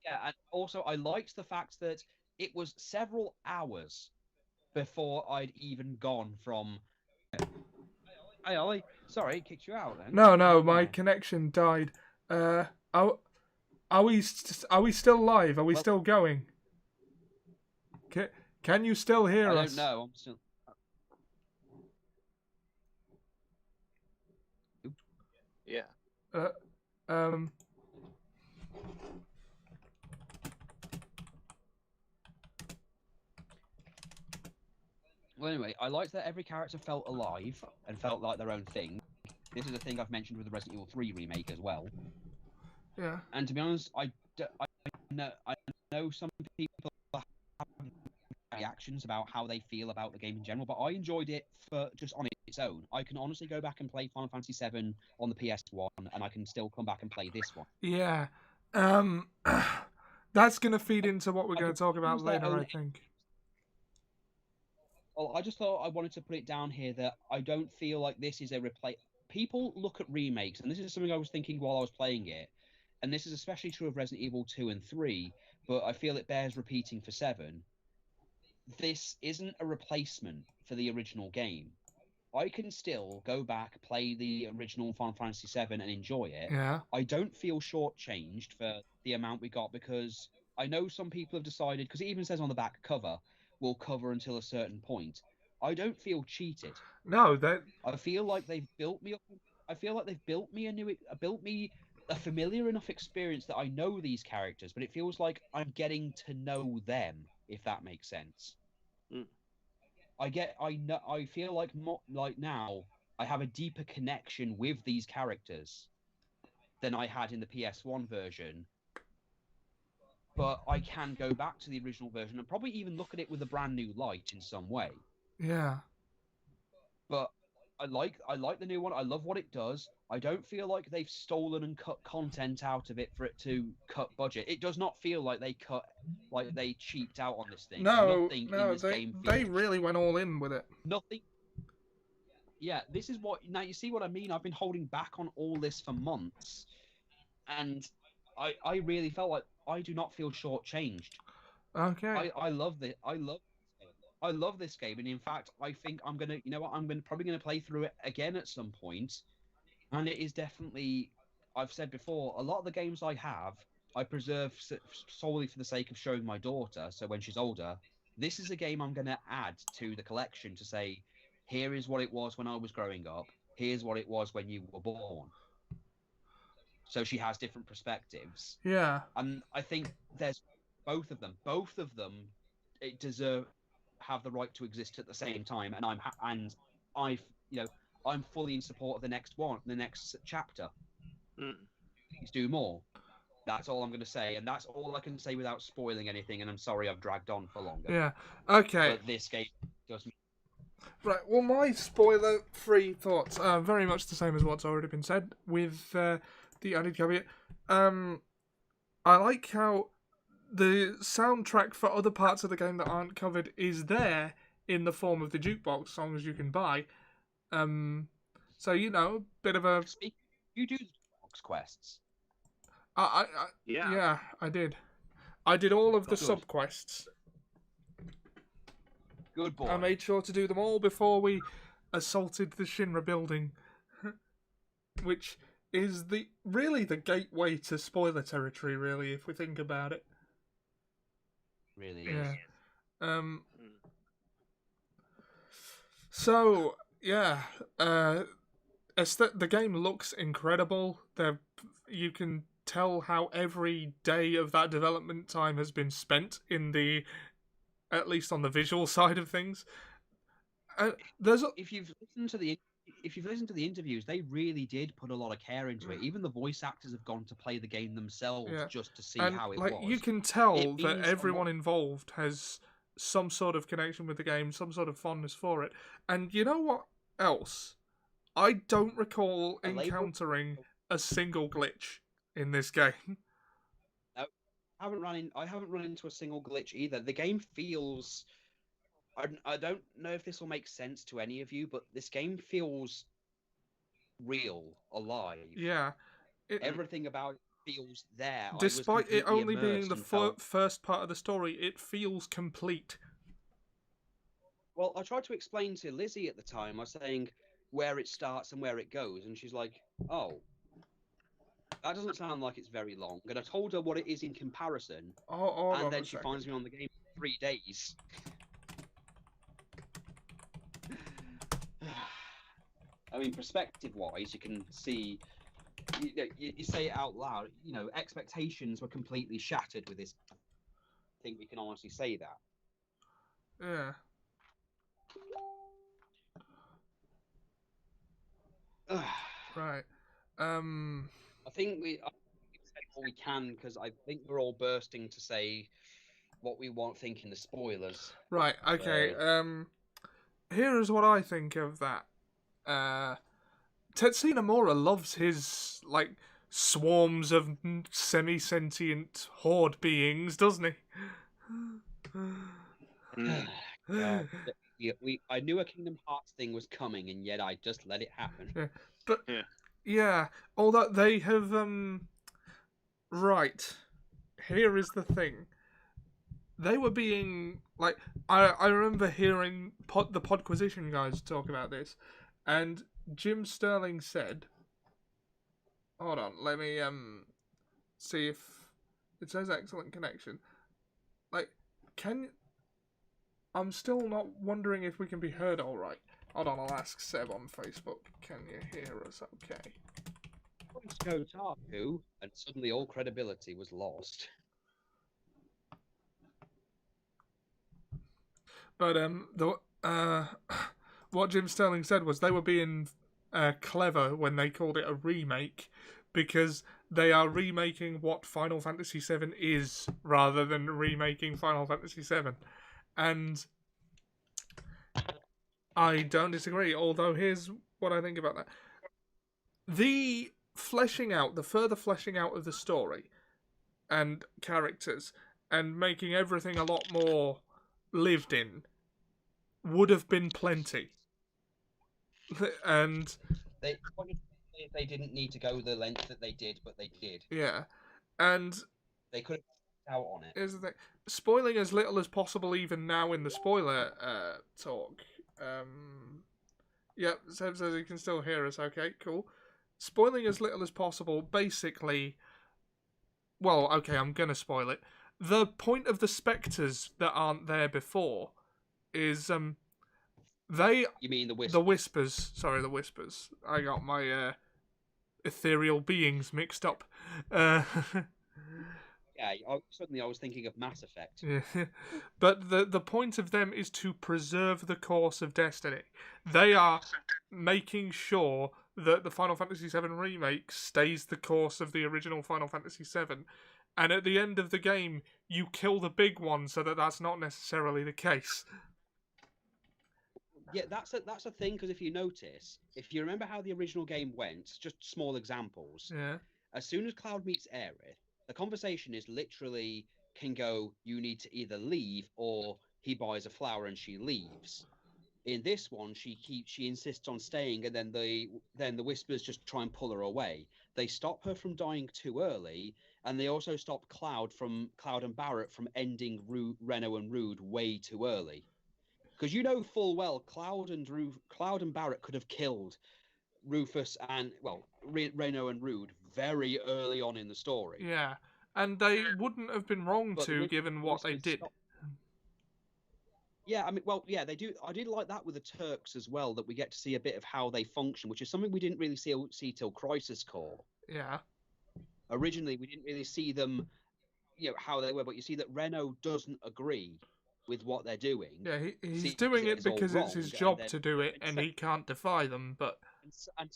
Speaker 3: Yeah, and also I liked the fact that it was several hours before I'd even gone from... Hey, Ollie. Sorry, it kicked you out then.
Speaker 1: No, my connection died. Are we still live? Are we still going? Can you still hear us?
Speaker 3: I don't know. I'm still...
Speaker 2: Yeah.
Speaker 3: Well, anyway, I liked that every character felt alive and felt like their own thing. This is a thing I've mentioned with the Resident Evil 3 remake as well.
Speaker 1: Yeah.
Speaker 3: And to be honest, I know some people have reactions about how they feel about the game in general, but I enjoyed it for just on its own. I can honestly go back and play Final Fantasy VII on the PS1, and I can still come back and play this one.
Speaker 1: Yeah. That's going to feed into what we're
Speaker 3: I
Speaker 1: going to talk about
Speaker 3: use their
Speaker 1: later,
Speaker 3: own-
Speaker 1: I think.
Speaker 3: Well, I just thought I wanted to put it down here that I don't feel like this is a replace. People look at remakes, and this is something I was thinking while I was playing it, and this is especially true of Resident Evil 2 and 3, but I feel it bears repeating for 7. This isn't a replacement for the original game. I can still go back, play the original Final Fantasy VII, and enjoy it.
Speaker 1: Yeah.
Speaker 3: I don't feel shortchanged for the amount we got because I know some people have decided, because it even says on the back cover, will cover until a certain point. I don't feel cheated.
Speaker 1: No, that.
Speaker 3: I feel like they've built me up. I feel like they've built me a familiar enough experience that I know these characters, but it feels like I'm getting to know them, if that makes sense.
Speaker 2: Mm.
Speaker 3: I feel like now I have a deeper connection with these characters than I had in the PS1 version. But I can go back to the original version and probably even look at it with a brand new light in some way.
Speaker 1: Yeah.
Speaker 3: But I like the new one. I love what it does. I don't feel like they've stolen and cut content out of it for it to cut budget. It does not feel like they cheaped out on this thing.
Speaker 1: No,
Speaker 3: Nothing
Speaker 1: no,
Speaker 3: in this game
Speaker 1: they
Speaker 3: feels
Speaker 1: really went all in with it.
Speaker 3: nothing. Yeah, this is what now you see what I mean. I've been holding back on all this for months, and I really felt like I do not feel shortchanged.
Speaker 1: Okay.
Speaker 3: I love this. I love this game, and in fact, I think I'm gonna, probably gonna play through it again at some point. And it is definitely, I've said before, a lot of the games I have, I preserve solely for the sake of showing my daughter. So when she's older, this is a game I'm gonna add to the collection to say, here is what it was when I was growing up. Here's what it was when you were born. So she has different perspectives.
Speaker 1: Yeah.
Speaker 3: And I think there's both of them. It have the right to exist at the same time, and I'm fully in support of the next chapter. Please do more. That's all I'm going to say, and that's all I can say without spoiling anything. And I'm sorry I've dragged on for longer.
Speaker 1: Yeah. Okay.
Speaker 3: But this game does me.
Speaker 1: Right. Well, my spoiler-free thoughts are very much the same as what's already been said, with the added caveat. I like how the soundtrack for other parts of the game that aren't covered is there in the form of the jukebox songs you can buy. So bit of a.
Speaker 3: You do the jukebox quests.
Speaker 1: Yeah, I did. I did all of the
Speaker 3: Good.
Speaker 1: sub-quests.
Speaker 3: Good boy.
Speaker 1: I made sure to do them all before we assaulted the Shinra building, which is really the gateway to spoiler territory, really, if we think about it.
Speaker 3: Really
Speaker 1: Yeah.
Speaker 3: is.
Speaker 1: So, yeah, the game looks incredible. You can tell how every day of that development time has been spent at least on the visual side of things.
Speaker 3: If you've listened to the interviews, they really did put a lot of care into it. Even the voice actors have gone to play the game themselves just to see how it was.
Speaker 1: You can tell that everyone involved has some sort of connection with the game, some sort of fondness for it. And you know what else? I don't recall encountering a single glitch in this game.
Speaker 3: No, I haven't run into a single glitch either. The game feels. I don't know if this will make sense to any of you, but this game feels real, alive.
Speaker 1: Yeah.
Speaker 3: Everything about it feels there.
Speaker 1: Despite it only being the first part of the story, it feels complete.
Speaker 3: Well, I tried to explain to Lizzie at the time, I was saying where it starts and where it goes, and she's like, oh, that doesn't sound like it's very long. And I told her what it is in comparison, and then she finds me on the game for 3 days. I mean, perspective-wise, you can see, you say it out loud, expectations were completely shattered with this. I think we can honestly say that.
Speaker 1: Yeah. Right.
Speaker 3: I think we've said all we can because I think we're all bursting to say what we want, thinking the spoilers.
Speaker 1: Right. Okay. Here is what I think of that. Tetsuya Nomura loves his like swarms of semi-sentient horde beings, doesn't he?
Speaker 3: God, I knew a Kingdom Hearts thing was coming, and yet I just let it happen.
Speaker 1: Yeah. But
Speaker 2: Yeah.
Speaker 1: yeah, although they have right. Here is the thing. They were being like I remember hearing the Podquisition guys talk about this, and Jim Sterling said, "Hold on, let me see if it says excellent connection." Like, can I'm still not wondering if we can be heard all right. Hold on, I'll ask Seb on Facebook. Can you hear us? Okay.
Speaker 3: Let's go Taku, and suddenly all credibility was lost.
Speaker 1: But what Jim Sterling said was they were being clever when they called it a remake, because they are remaking what Final Fantasy VII is rather than remaking Final Fantasy VII, and I don't disagree. Although here's what I think about that: the further fleshing out of the story and characters, and making everything a lot more lived in would have been plenty. And
Speaker 3: they didn't need to go the length that they did, but they did.
Speaker 1: yeah, and
Speaker 3: They could have out on it.
Speaker 1: here's the thing: spoiling as little as possible, even now in the spoiler talk. Yep, Seb says he can still hear us. Okay, cool. Spoiling as little as possible. Basically, well, okay, I'm gonna spoil it. The point of the spectres that aren't there before is they
Speaker 3: You mean the Whispers?
Speaker 1: the whispers. Sorry, the whispers. I got my ethereal beings mixed up.
Speaker 3: Yeah, suddenly I was thinking of Mass Effect.
Speaker 1: Yeah. But the point of them is to preserve the course of Destiny. They are making sure that the Final Fantasy VII Remake stays the course of the original Final Fantasy VII. And at the end of the game, you kill the big one so that that's not necessarily the case.
Speaker 3: Yeah, that's a thing, because if you notice, if you remember how the original game went, just small examples.
Speaker 1: Yeah.
Speaker 3: As soon as Cloud meets Aerith, the conversation is literally can go, you need to either leave, or he buys a flower and she leaves. In this one, she insists on staying, and then the Whispers just try and pull her away. They stop her from dying too early, and they also stop Cloud and Barrett from ending Reno and Rude way too early. Because you know full well Cloud and Barrett could have killed Rufus and Reno and Rude very early on in the story.
Speaker 1: Yeah. And they wouldn't have been wrong
Speaker 3: But
Speaker 1: to, given what they did.
Speaker 3: Yeah, I mean, well, yeah, they do. I did like that with the Turks as well, that we get to see a bit of how they function, which is something we didn't really see till Crisis Core.
Speaker 1: Yeah.
Speaker 3: Originally, we didn't really see them, how they were, but you see that Reno doesn't agree with what they're doing.
Speaker 1: Yeah, he's doing it because it's his job to do it, and he can't defy them. But
Speaker 3: and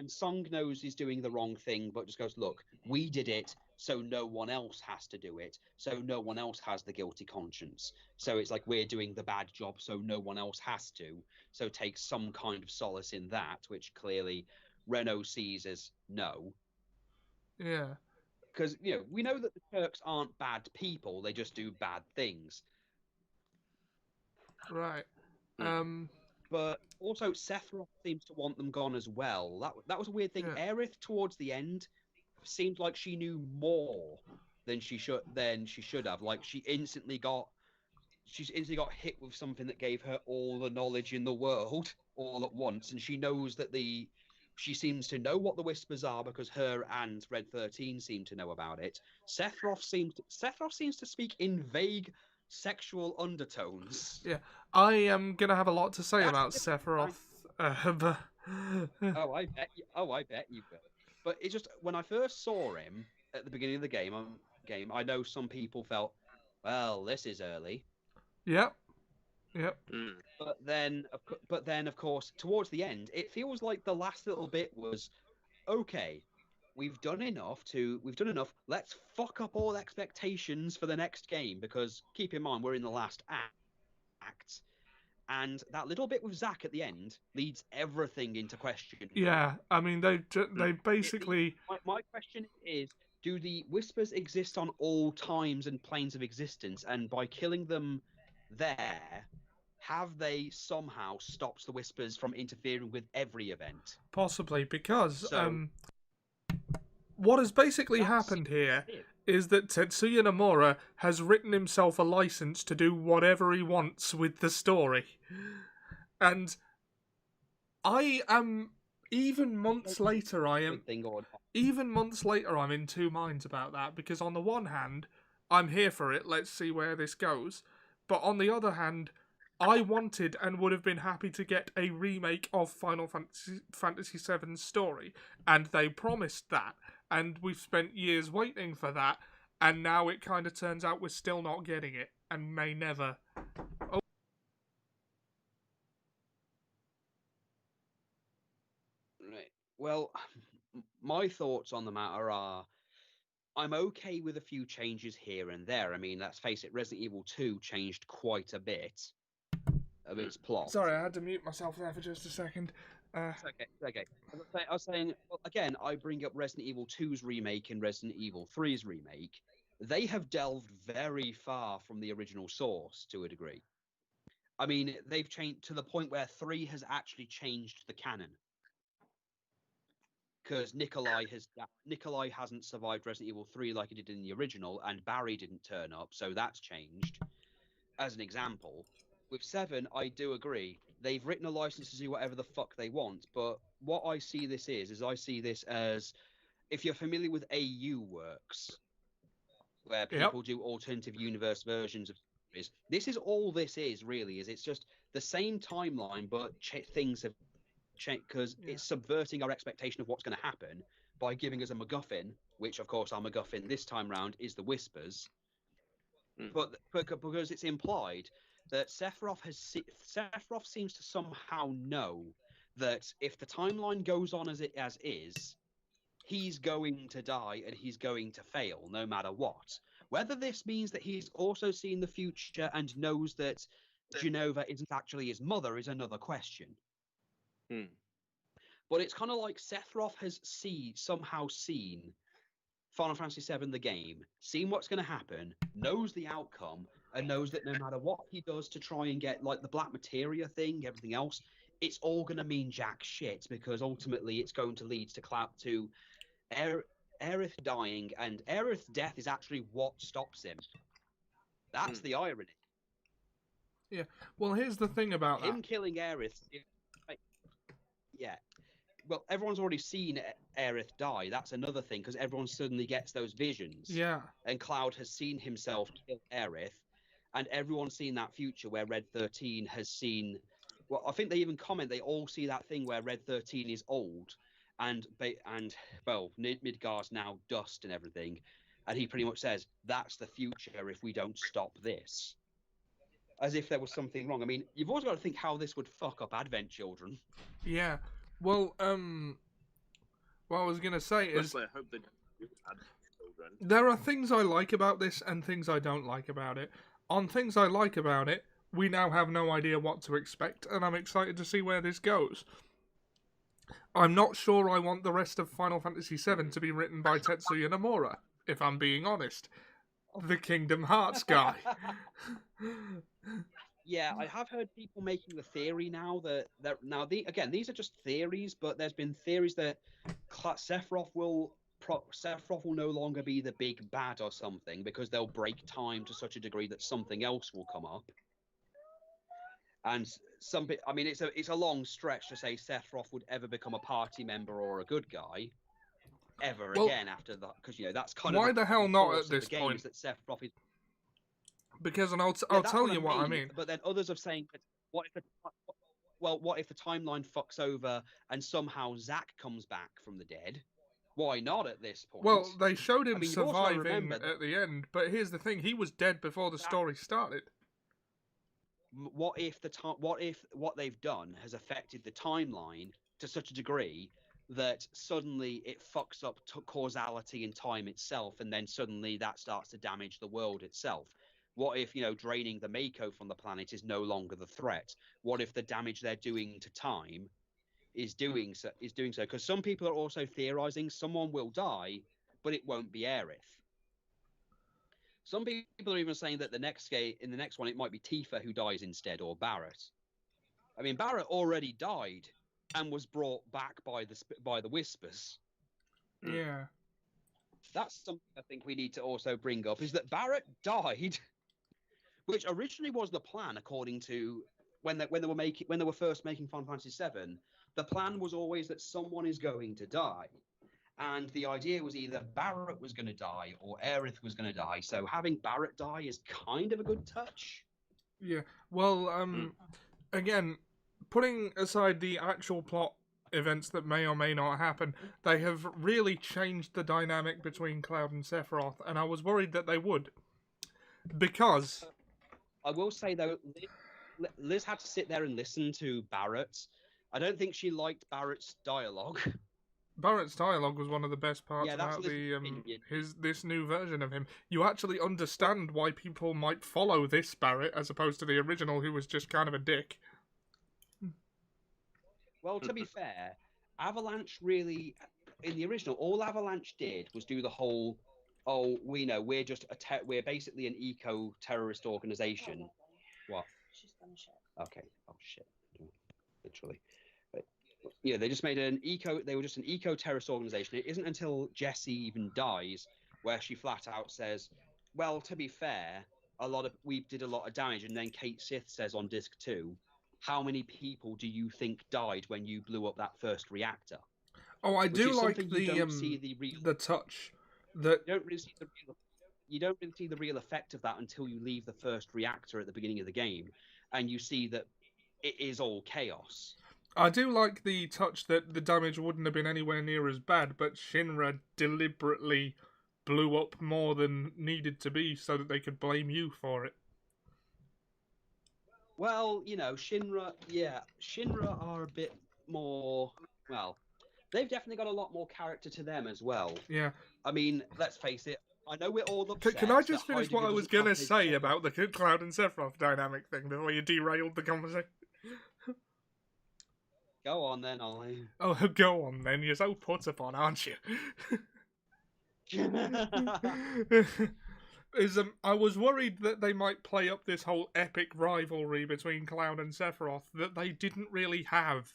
Speaker 3: Song knows he's doing the wrong thing, but just goes, "Look, we did it, so no one else has to do it. So no one else has the guilty conscience. So it's like we're doing the bad job, so no one else has to. So take some kind of solace in that, which clearly Renault sees as no."
Speaker 1: Yeah.
Speaker 3: Because we know that the Turks aren't bad people; they just do bad things.
Speaker 1: Right.
Speaker 3: But also Sephiroth seems to want them gone as well. That was a weird thing.
Speaker 1: Yeah.
Speaker 3: Aerith towards the end seemed like she knew more than she should have. Like she's instantly got hit with something that gave her all the knowledge in the world all at once, and she knows that she seems to know what the Whispers are because her and Red 13 seem to know about it. Sephiroth seems to speak in vague sexual undertones.
Speaker 1: Yeah, I am gonna have a lot to say about Sephiroth. But...
Speaker 3: I bet you will. But it's just when I first saw him at the beginning of the game, I know some people felt, well, this is early.
Speaker 1: Yep. Yep.
Speaker 3: But then, of course, towards the end, it feels like the last little bit was okay. We've done enough. Let's fuck up all expectations for the next game because keep in mind we're in the last act, and that little bit with Zack at the end leads everything into question.
Speaker 1: Yeah, I mean they basically.
Speaker 3: My question is: do the whispers exist on all times and planes of existence? And by killing them there, have they somehow stopped the whispers from interfering with every event?
Speaker 1: Possibly, because
Speaker 3: So
Speaker 1: what has basically happened here is that Tetsuya Nomura has written himself a license to do whatever he wants with the story. And I am, even months later, I'm in two minds about that, because on the one hand, I'm here for it, let's see where this goes. But on the other hand, I wanted and would have been happy to get a remake of Final Fantasy VII's story, and they promised that, and we've spent years waiting for that, and now it kind of turns out we're still not getting it, and may never.
Speaker 3: Right. Well, my thoughts on the matter are I'm okay with a few changes here and there. I mean, let's face it, Resident Evil 2 changed quite a bit of its plot.
Speaker 1: Sorry, I had to mute myself there for just a second.
Speaker 3: It's okay. I was saying, well, again, I bring up Resident Evil 2's remake and Resident Evil 3's remake. They have delved very far from the original source to a degree. I mean, they've changed to the point where 3 has actually changed the canon. Because Nikolai hasn't survived Resident Evil 3 like he did in the original, and Barry didn't turn up, so that's changed. As an example, with 7, I do agree. They've written a license to do whatever the fuck they want, but what I see this is I see this as, if you're familiar with AU Works, where people do alternative universe versions of stories, this is all this is, really, is it's just the same timeline, but things have changed, because it's subverting our expectation of what's going to happen by giving us a MacGuffin, which, of course, our MacGuffin this time round is the Whispers, but because it's implied that Sephiroth seems to somehow know that if the timeline goes on as is, he's going to die and he's going to fail no matter what. Whether this means that he's also seen the future and knows that Genova isn't actually his mother is another question. But it's kind of like Sephiroth has somehow seen Final Fantasy VII, the game, seen what's going to happen, knows the outcome, and knows that no matter what he does to try and get like the black materia thing, everything else, it's all going to mean jack shit, because ultimately it's going to lead to Aerith dying, and Aerith's death is actually what stops him. That's the irony.
Speaker 1: Yeah. Well, here's the thing about
Speaker 3: him killing Aerith. Yeah. Well, everyone's already seen Aerith die. That's another thing, because everyone suddenly gets those visions.
Speaker 1: Yeah.
Speaker 3: And Cloud has seen himself kill Aerith, and everyone's seen that future where Red 13 has seen. Well, I think they even comment they all see that thing where Red 13 is old, and well, Midgar's now dust and everything, and he pretty much says that's the future if we don't stop this. As if there was something wrong. I mean, you've always got to think how this would fuck up Advent Children.
Speaker 1: Yeah. Well, what I was going to say is,
Speaker 2: I hope they don't do Advent Children.
Speaker 1: There are things I like about this and things I don't like about it. On things I like about it, we now have no idea what to expect, and I'm excited to see where this goes. I'm not sure I want the rest of Final Fantasy VII to be written by Tetsuya Nomura, if I'm being honest. The Kingdom Hearts guy.
Speaker 3: Yeah, I have heard people making the theory now these are just theories, but there's been theories that Sephiroth will no longer be the big bad or something, because they'll break time to such a degree that something else will come up. And I mean, it's a long stretch to say Sephiroth would ever become a party member or a good guy again after that, because that's kind of
Speaker 1: why the hell not at this
Speaker 3: point?
Speaker 1: point?
Speaker 3: That Sephiroth is,
Speaker 1: because I'll tell you what I mean.
Speaker 3: But then others are saying, what if the timeline fucks over and somehow Zack comes back from the dead? Why not at this point?
Speaker 1: Well, they showed him surviving at the end, but here's the thing: he was dead before the story started.
Speaker 3: what if what they've done has affected the timeline to such a degree that suddenly it fucks up causality and time itself, and then suddenly that starts to damage the world itself? What if, draining the Mako from the planet is no longer the threat? What if the damage they're doing to time is doing so? Because some people are also theorizing someone will die, but it won't be Aerith. Some people are even saying that in the next one, it might be Tifa who dies instead, or Barrett. I mean, Barrett already died and was brought back by the Whispers.
Speaker 1: Yeah.
Speaker 3: That's something I think we need to also bring up, is that Barrett died, which originally was the plan, according to when they were first making Final Fantasy VII. The plan was always that someone is going to die. And the idea was either Barrett was going to die or Aerith was going to die. So having Barrett die is kind of a good touch.
Speaker 1: Yeah. Well, again, putting aside the actual plot events that may or may not happen, they have really changed the dynamic between Cloud and Sephiroth, and I was worried that they would. Because...
Speaker 3: I will say, though, Liz had to sit there and listen to Barrett. I don't think she liked Barrett's dialogue.
Speaker 1: Barrett's dialogue was one of the best parts about this new version of him. You actually understand why people might follow this Barrett as opposed to the original, who was just kind of a dick.
Speaker 3: Well, to be fair, Avalanche really, in the original, all Avalanche did was do the whole, we're basically an eco-terrorist organization. What?
Speaker 4: She's done shit.
Speaker 3: Okay. Oh shit. Literally. Yeah, they just made they were just an eco-terrorist organization. It isn't until Jessie even dies where she flat out says, well, to be fair, we did a lot of damage. And then Kate Sith says on disc 2, how many people do you think died when you blew up that first reactor?
Speaker 1: Oh, I do like the touch that
Speaker 3: you don't really see the real effect of that until you leave the first reactor at the beginning of the game, and you see that it is all chaos.
Speaker 1: I do like the touch that the damage wouldn't have been anywhere near as bad, but Shinra deliberately blew up more than needed to be so that they could blame you for it.
Speaker 3: Well, Shinra are a bit more, well, they've definitely got a lot more character to them as well.
Speaker 1: Yeah.
Speaker 3: I mean, let's face it, I know we're all upset.
Speaker 1: Can I just finish what I was going to say about the Cloud and Sephiroth dynamic thing before you derailed the conversation?
Speaker 3: Go on then, Ollie.
Speaker 1: Oh, go on then. You're so put upon, aren't you? I was worried that they might play up this whole epic rivalry between Cloud and Sephiroth that they didn't really have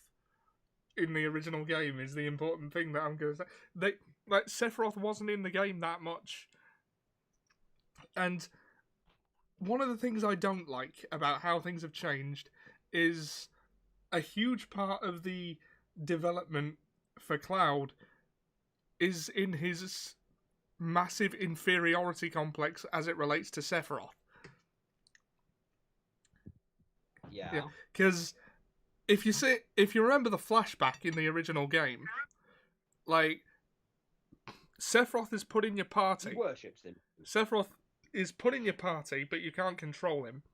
Speaker 1: in the original game, is the important thing that I'm going to say. Sephiroth wasn't in the game that much. And one of the things I don't like about how things have changed is a huge part of the development for Cloud is in his massive inferiority complex as it relates to Sephiroth.
Speaker 3: Yeah.
Speaker 1: Because if you remember the flashback in the original game, like, Sephiroth is put in your party.
Speaker 3: He worships him.
Speaker 1: Sephiroth is put in your party, but you can't control him.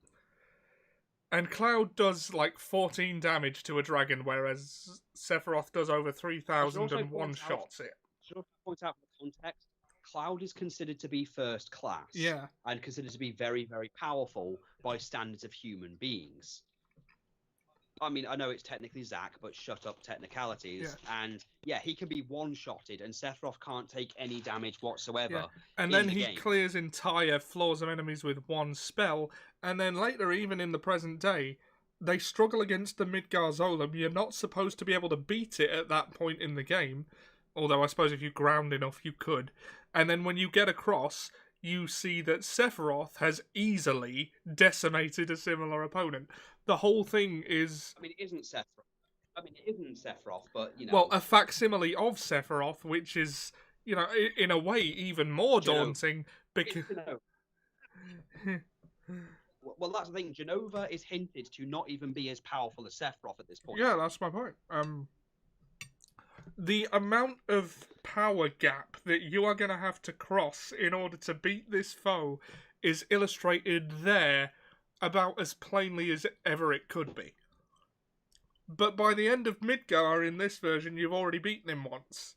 Speaker 1: And Cloud does like 14 damage to a dragon, whereas Sephiroth does over 3,000 and one-shots it.
Speaker 3: Should also point out the context. Cloud is considered to be first class.
Speaker 1: Yeah.
Speaker 3: And considered to be very, very powerful by standards of human beings. I mean, I know it's technically Zack, but shut up technicalities. Yeah. And yeah, he can be one-shotted, and Sephiroth can't take any damage whatsoever.
Speaker 1: Yeah. And then he clears entire floors of enemies with one spell, and then later, even in the present day, they struggle against the Midgar Zolom. You're not supposed to be able to beat it at that point in the game, although I suppose if you ground enough, you could. And then when you get across, you see that Sephiroth has easily decimated a similar opponent. The whole thing is...
Speaker 3: I mean, it isn't Sephiroth, but,
Speaker 1: Well, a facsimile of Sephiroth, which is, in a way, even more daunting, because...
Speaker 3: Well, that's the thing. Jenova is hinted to not even be as powerful as Sephiroth at this point.
Speaker 1: Yeah, that's my point. The amount of power gap that you are going to have to cross in order to beat this foe is illustrated there about as plainly as ever it could be. But by the end of Midgar in this version, you've already beaten him once.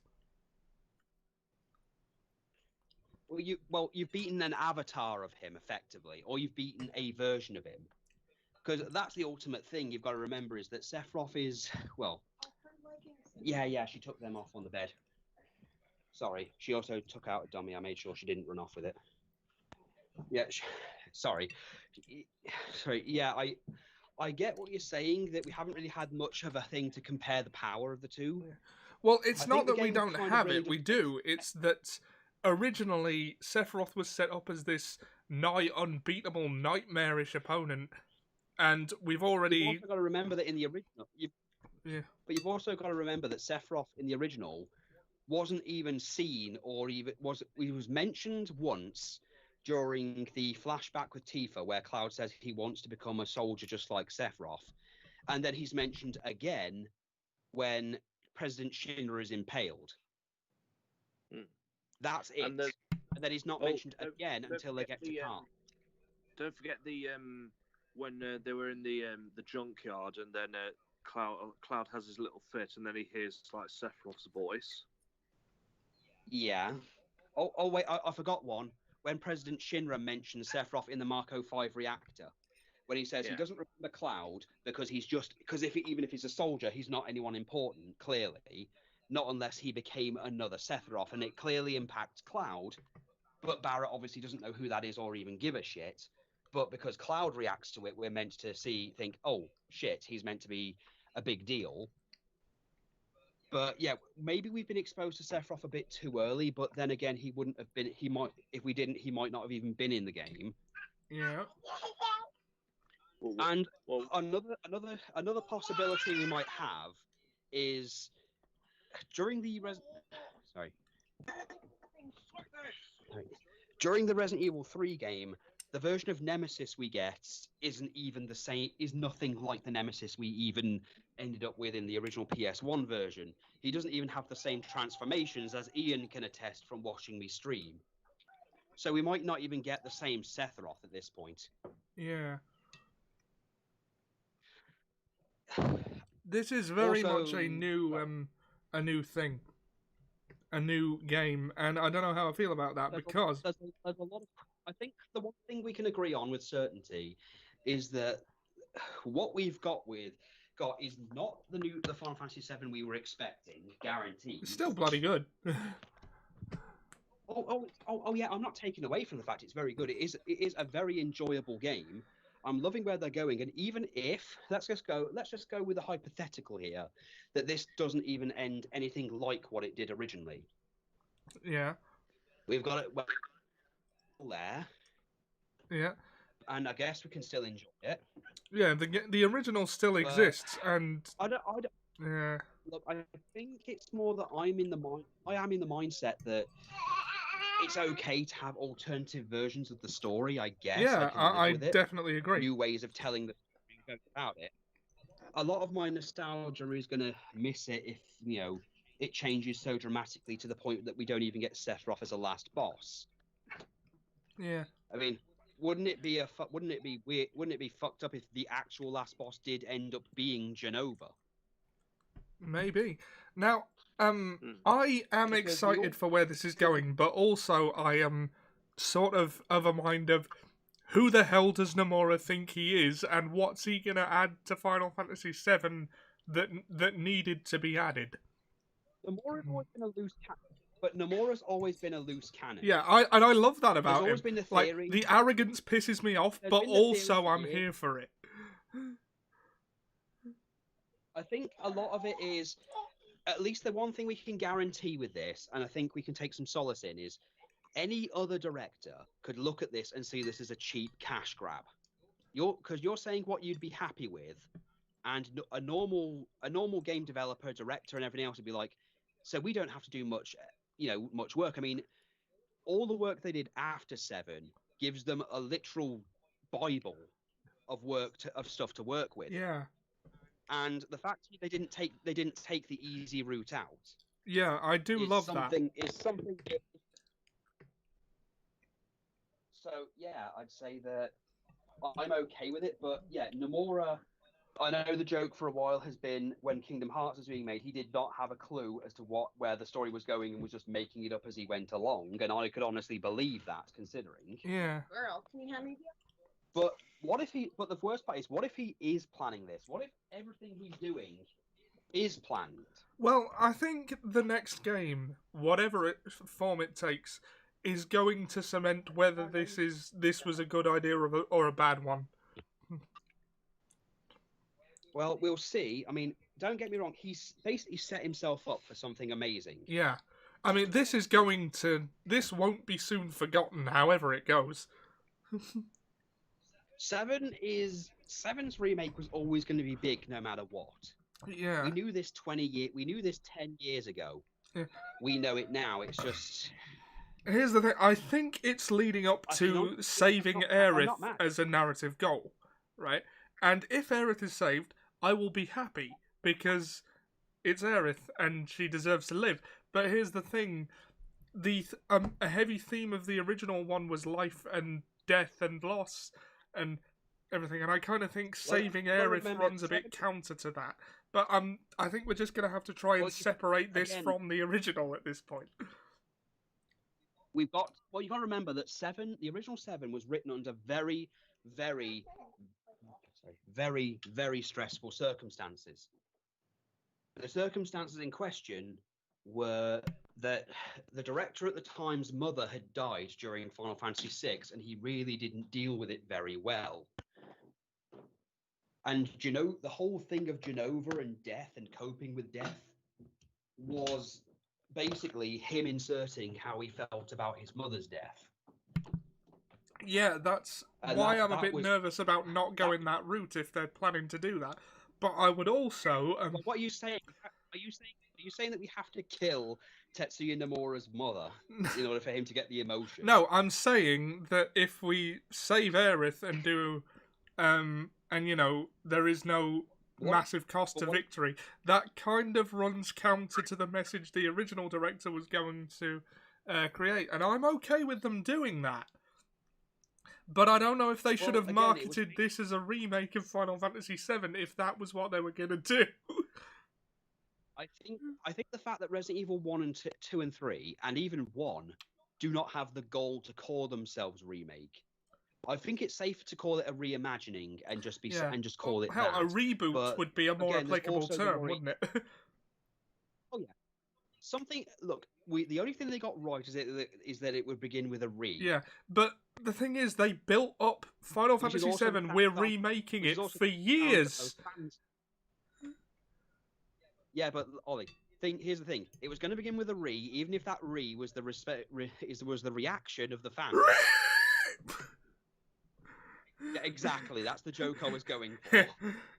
Speaker 3: Well, you've beaten an avatar of him effectively, or you've beaten a version of him. Because that's the ultimate thing you've got to remember is that Sephiroth is, well, yeah, she took them off on the bed. Sorry, she also took out a dummy. I made sure she didn't run off with it. Yeah, sorry. Yeah, I get what you're saying, that we haven't really had much of a thing to compare the power of the two.
Speaker 1: Well, it's
Speaker 3: I
Speaker 1: not
Speaker 3: think the
Speaker 1: that we
Speaker 3: game
Speaker 1: don't
Speaker 3: kind of
Speaker 1: have
Speaker 3: really
Speaker 1: it, we do. It's that originally Sephiroth was set up as this nigh unbeatable, nightmarish opponent, and we've already...
Speaker 3: You've also got to remember that in the original...
Speaker 1: Yeah.
Speaker 3: But you've also got to remember that Sephiroth in the original wasn't even seen, or even he was mentioned once during the flashback with Tifa, where Cloud says he wants to become a soldier just like Sephiroth, and then he's mentioned again when President Shinra is impaled. That's it. And then he's not mentioned again until they get to Khan.
Speaker 2: Don't forget when they were in the junkyard, and then Cloud has his little fit, and then he hears like Sephiroth's voice.
Speaker 3: Yeah. Oh wait, I forgot one. When President Shinra mentions Sephiroth in the Marco 5 reactor, when he says he doesn't remember Cloud because even if he's a soldier, he's not anyone important, clearly. Not unless he became another Sephiroth, and it clearly impacts Cloud. But Barrett obviously doesn't know who that is or even give a shit. But because Cloud reacts to it, we're meant to think, oh shit, he's meant to be a big deal. But yeah, maybe we've been exposed to Sephiroth a bit too early. But then again, he wouldn't have been. He might, if we didn't, he might not have even been in the game.
Speaker 1: Yeah.
Speaker 3: And another possibility we might have is during the Resident Evil 3 game, the version of Nemesis we get isn't even the same, is nothing like the Nemesis we even ended up with in the original PS1 version. He doesn't even have the same transformations, as Ian can attest from watching me stream. So we might not even get the same Sephiroth at this point.
Speaker 1: Yeah. This is very much a new thing. A new game, and I don't know how I feel about that, because
Speaker 3: there's a lot of... I think the one thing we can agree on with certainty is that what we've got is not the Final Fantasy VII we were expecting, guaranteed.
Speaker 1: It's still bloody good.
Speaker 3: Oh yeah, I'm not taking away from the fact it's very good. It is a very enjoyable game. I'm loving where they're going, and even if let's just go with a hypothetical here that this doesn't even end anything like what it did originally.
Speaker 1: Yeah.
Speaker 3: We've got it there.
Speaker 1: Yeah.
Speaker 3: And I guess we can still enjoy it.
Speaker 1: Yeah, the original still exists, and
Speaker 3: I don't.
Speaker 1: Yeah.
Speaker 3: Look, I think it's more that I am in the mindset that it's okay to have alternative versions of the story, I guess.
Speaker 1: Yeah, I
Speaker 3: with it.
Speaker 1: Definitely agree.
Speaker 3: New ways of telling the story about it. A lot of my nostalgia is going to miss it if, it changes so dramatically to the point that we don't even get Sephiroth as a last boss.
Speaker 1: Yeah.
Speaker 3: I mean, wouldn't it be weird? Wouldn't it be fucked up if the actual last boss did end up being Jenova?
Speaker 1: Maybe. Now, I am excited for where this is going, but also I am sort of a mind of who the hell does Nomura think he is, and what's he gonna add to Final Fantasy VII that needed to be added?
Speaker 3: Nomura's always been a loose cannon, but Nomura's always been a loose cannon.
Speaker 1: Yeah, I love that about him.
Speaker 3: There's always been the theory.
Speaker 1: Like, the arrogance pisses me off, but also I'm here for it.
Speaker 3: I think a lot of it is, at least the one thing we can guarantee with this, and I think we can take some solace in, is any other director could look at this and see this as a cheap cash grab. Because you're saying what you'd be happy with, and a normal game developer, director, and everything else would be like, so we don't have to do much work. I mean, all the work they did after 7 gives them a literal Bible of stuff to work with.
Speaker 1: Yeah.
Speaker 3: And the fact that they didn't take the easy route out.
Speaker 1: Yeah, I do love that.
Speaker 3: Is something. So yeah, I'd say that I'm okay with it. But yeah, Nomura. I know the joke for a while has been when Kingdom Hearts was being made, he did not have a clue as to where the story was going and was just making it up as he went along. And I could honestly believe that, considering.
Speaker 1: Yeah.
Speaker 4: Girl, can you hand me
Speaker 3: But what if he? But the worst part is, what if he is planning this? What if everything he's doing is planned?
Speaker 1: Well, I think the next game, whatever form it takes, is going to cement whether this was a good idea or a bad one.
Speaker 3: Well, we'll see. I mean, don't get me wrong. He's basically set himself up for something amazing.
Speaker 1: Yeah. I mean, this won't be soon forgotten, however it goes.
Speaker 3: Seven's remake was always going to be big, no matter what.
Speaker 1: Yeah.
Speaker 3: We knew this 10 years ago.
Speaker 1: Yeah.
Speaker 3: We know it now. It's just.
Speaker 1: Here's the thing. I think it's leading up to saving Aerith as a narrative goal, right? And if Aerith is saved, I will be happy because it's Aerith and she deserves to live. But here's the thing: a heavy theme of the original one was life and death and loss and everything, and I kind of think saving Aerith runs a bit counter to that. But I think we're just gonna have to try and separate this from the original at this point.
Speaker 3: You've got to remember that the original 7 was written under very, very, very, very stressful circumstances. The circumstances in question were that the director at the time's mother had died during Final Fantasy VI, and he really didn't deal with it very well. And the whole thing of Genova and death and coping with death was basically him inserting how he felt about his mother's death.
Speaker 1: Yeah, that's why I'm a bit nervous about not going that route if they're planning to do that. But I would also.
Speaker 3: What are you saying? Are you saying that we have to kill Tetsuya Nomura's mother in order for him to get the emotion?
Speaker 1: No, I'm saying that if we save Aerith and do, and there is no massive cost to victory, that kind of runs counter to the message the original director was going to create, and I'm okay with them doing that. But I don't know if they should have marketed this as a remake of Final Fantasy VII if that was what they were going to do.
Speaker 3: I think the fact that Resident Evil 1 and 2 and 3, and even 1, do not have the goal to call themselves remake. I think it's safe to call it a reimagining and just call it
Speaker 1: Hell,
Speaker 3: that.
Speaker 1: a reboot would be a more applicable term, wouldn't it?
Speaker 3: Oh yeah. The only thing they got right is that it would begin with a re.
Speaker 1: Yeah, but the thing is, they built up Final Fantasy VII. We're remaking it for years.
Speaker 3: Yeah, but Ollie, here's the thing: it was going to begin with a re, even if that re was the reaction of the fans. Yeah, exactly. That's the joke I was going for.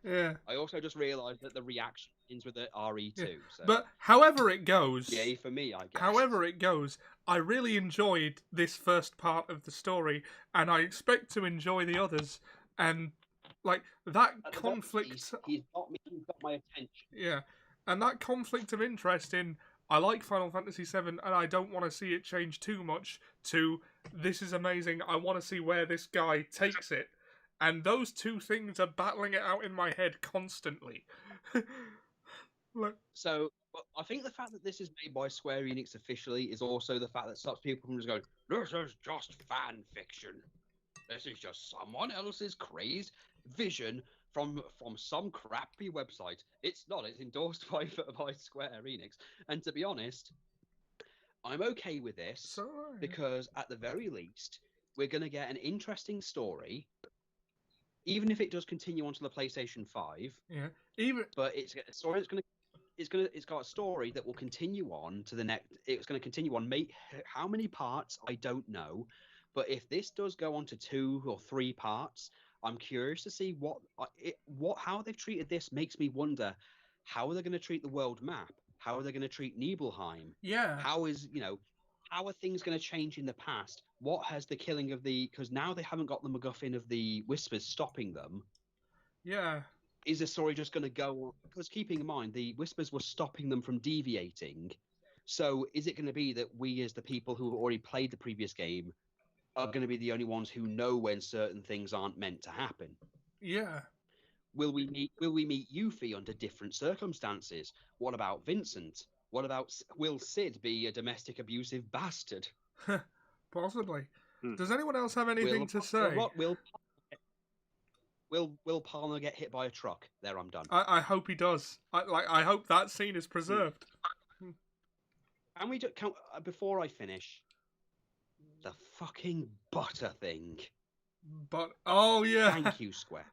Speaker 1: Yeah.
Speaker 3: I also just realised that the reaction ends with the RE2.
Speaker 1: Yeah.
Speaker 3: So.
Speaker 1: But however it goes,
Speaker 3: yay for me, I guess.
Speaker 1: However it goes, I really enjoyed this first part of the story, and I expect to enjoy the others. And like that conflict,
Speaker 3: he's got my attention.
Speaker 1: Yeah, and that conflict of interest in I like Final Fantasy VII, and I don't want to see it change too much. To this is amazing. I want to see where this guy takes it. And those two things are battling it out in my head constantly.
Speaker 3: So, I think the fact that this is made by Square Enix officially is also the fact that stops people from just going, this is just fan fiction. This is just someone else's crazed vision from some crappy website. It's not. It's endorsed by Square Enix. And to be honest, I'm okay with this because at the very least, we're going to get an interesting story. Even if it does continue onto the PlayStation 5, but it's a story that's it's got a story that will continue on to the next. It's going to continue on. How many parts I don't know, but if this does go on to 2 or 3 parts, I'm curious to see how they've treated this. Makes me wonder how are they going to treat the world map? How are they going to treat Nibelheim?
Speaker 1: Yeah.
Speaker 3: How are things going to change in the past? What has the killing of because now they haven't got the MacGuffin of the Whispers stopping them.
Speaker 1: Yeah.
Speaker 3: Is the story just going to go on? Because keeping in mind, the Whispers were stopping them from deviating. So is it going to be that we, as the people who have already played the previous game, are going to be the only ones who know when certain things aren't meant to happen.
Speaker 1: Yeah.
Speaker 3: Will we meet Yuffie under different circumstances? What about Vincent? What about will Sid be a domestic abusive bastard?
Speaker 1: Possibly. Does anyone else have anything to say?
Speaker 3: Will Palmer get hit by a truck? There, I'm done.
Speaker 1: I hope he does. I hope that scene is preserved.
Speaker 3: And we before I finish, the fucking butter thing.
Speaker 1: But oh yeah.
Speaker 3: Thank you, Square.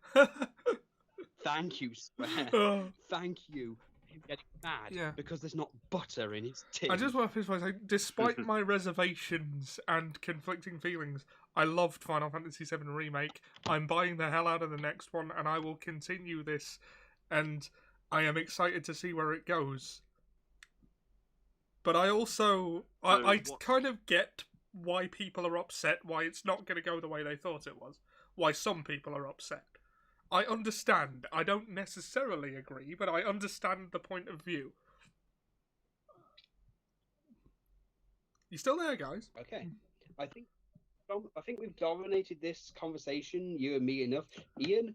Speaker 3: Thank you, Square. Thank you. I'm getting mad because there's not butter in his tin.
Speaker 1: I just want to finish by saying, despite my reservations and conflicting feelings, I loved Final Fantasy VII Remake. I'm buying the hell out of the next one, and I will continue this. And I am excited to see where it goes. But I also, I kind of get why people are upset, why it's not going to go the way they thought it was, why some people are upset. I understand. I don't necessarily agree, but I understand the point of view. You still there, guys?
Speaker 3: Okay. I think we've dominated this conversation, you and me, enough. Ian,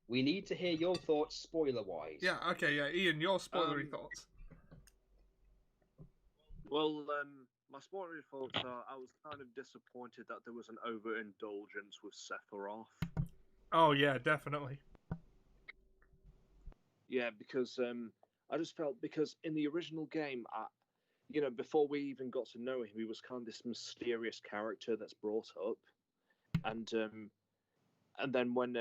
Speaker 3: we need to hear your thoughts spoiler-wise.
Speaker 1: Yeah, okay, yeah. Ian, your spoilery thoughts.
Speaker 2: Well, my spoilery thoughts are I was kind of disappointed that there was an overindulgence with Sephiroth.
Speaker 1: Oh, yeah, definitely.
Speaker 2: Yeah, because I just felt because in the original game, before we even got to know him, he was kind of this mysterious character that's brought up, and then when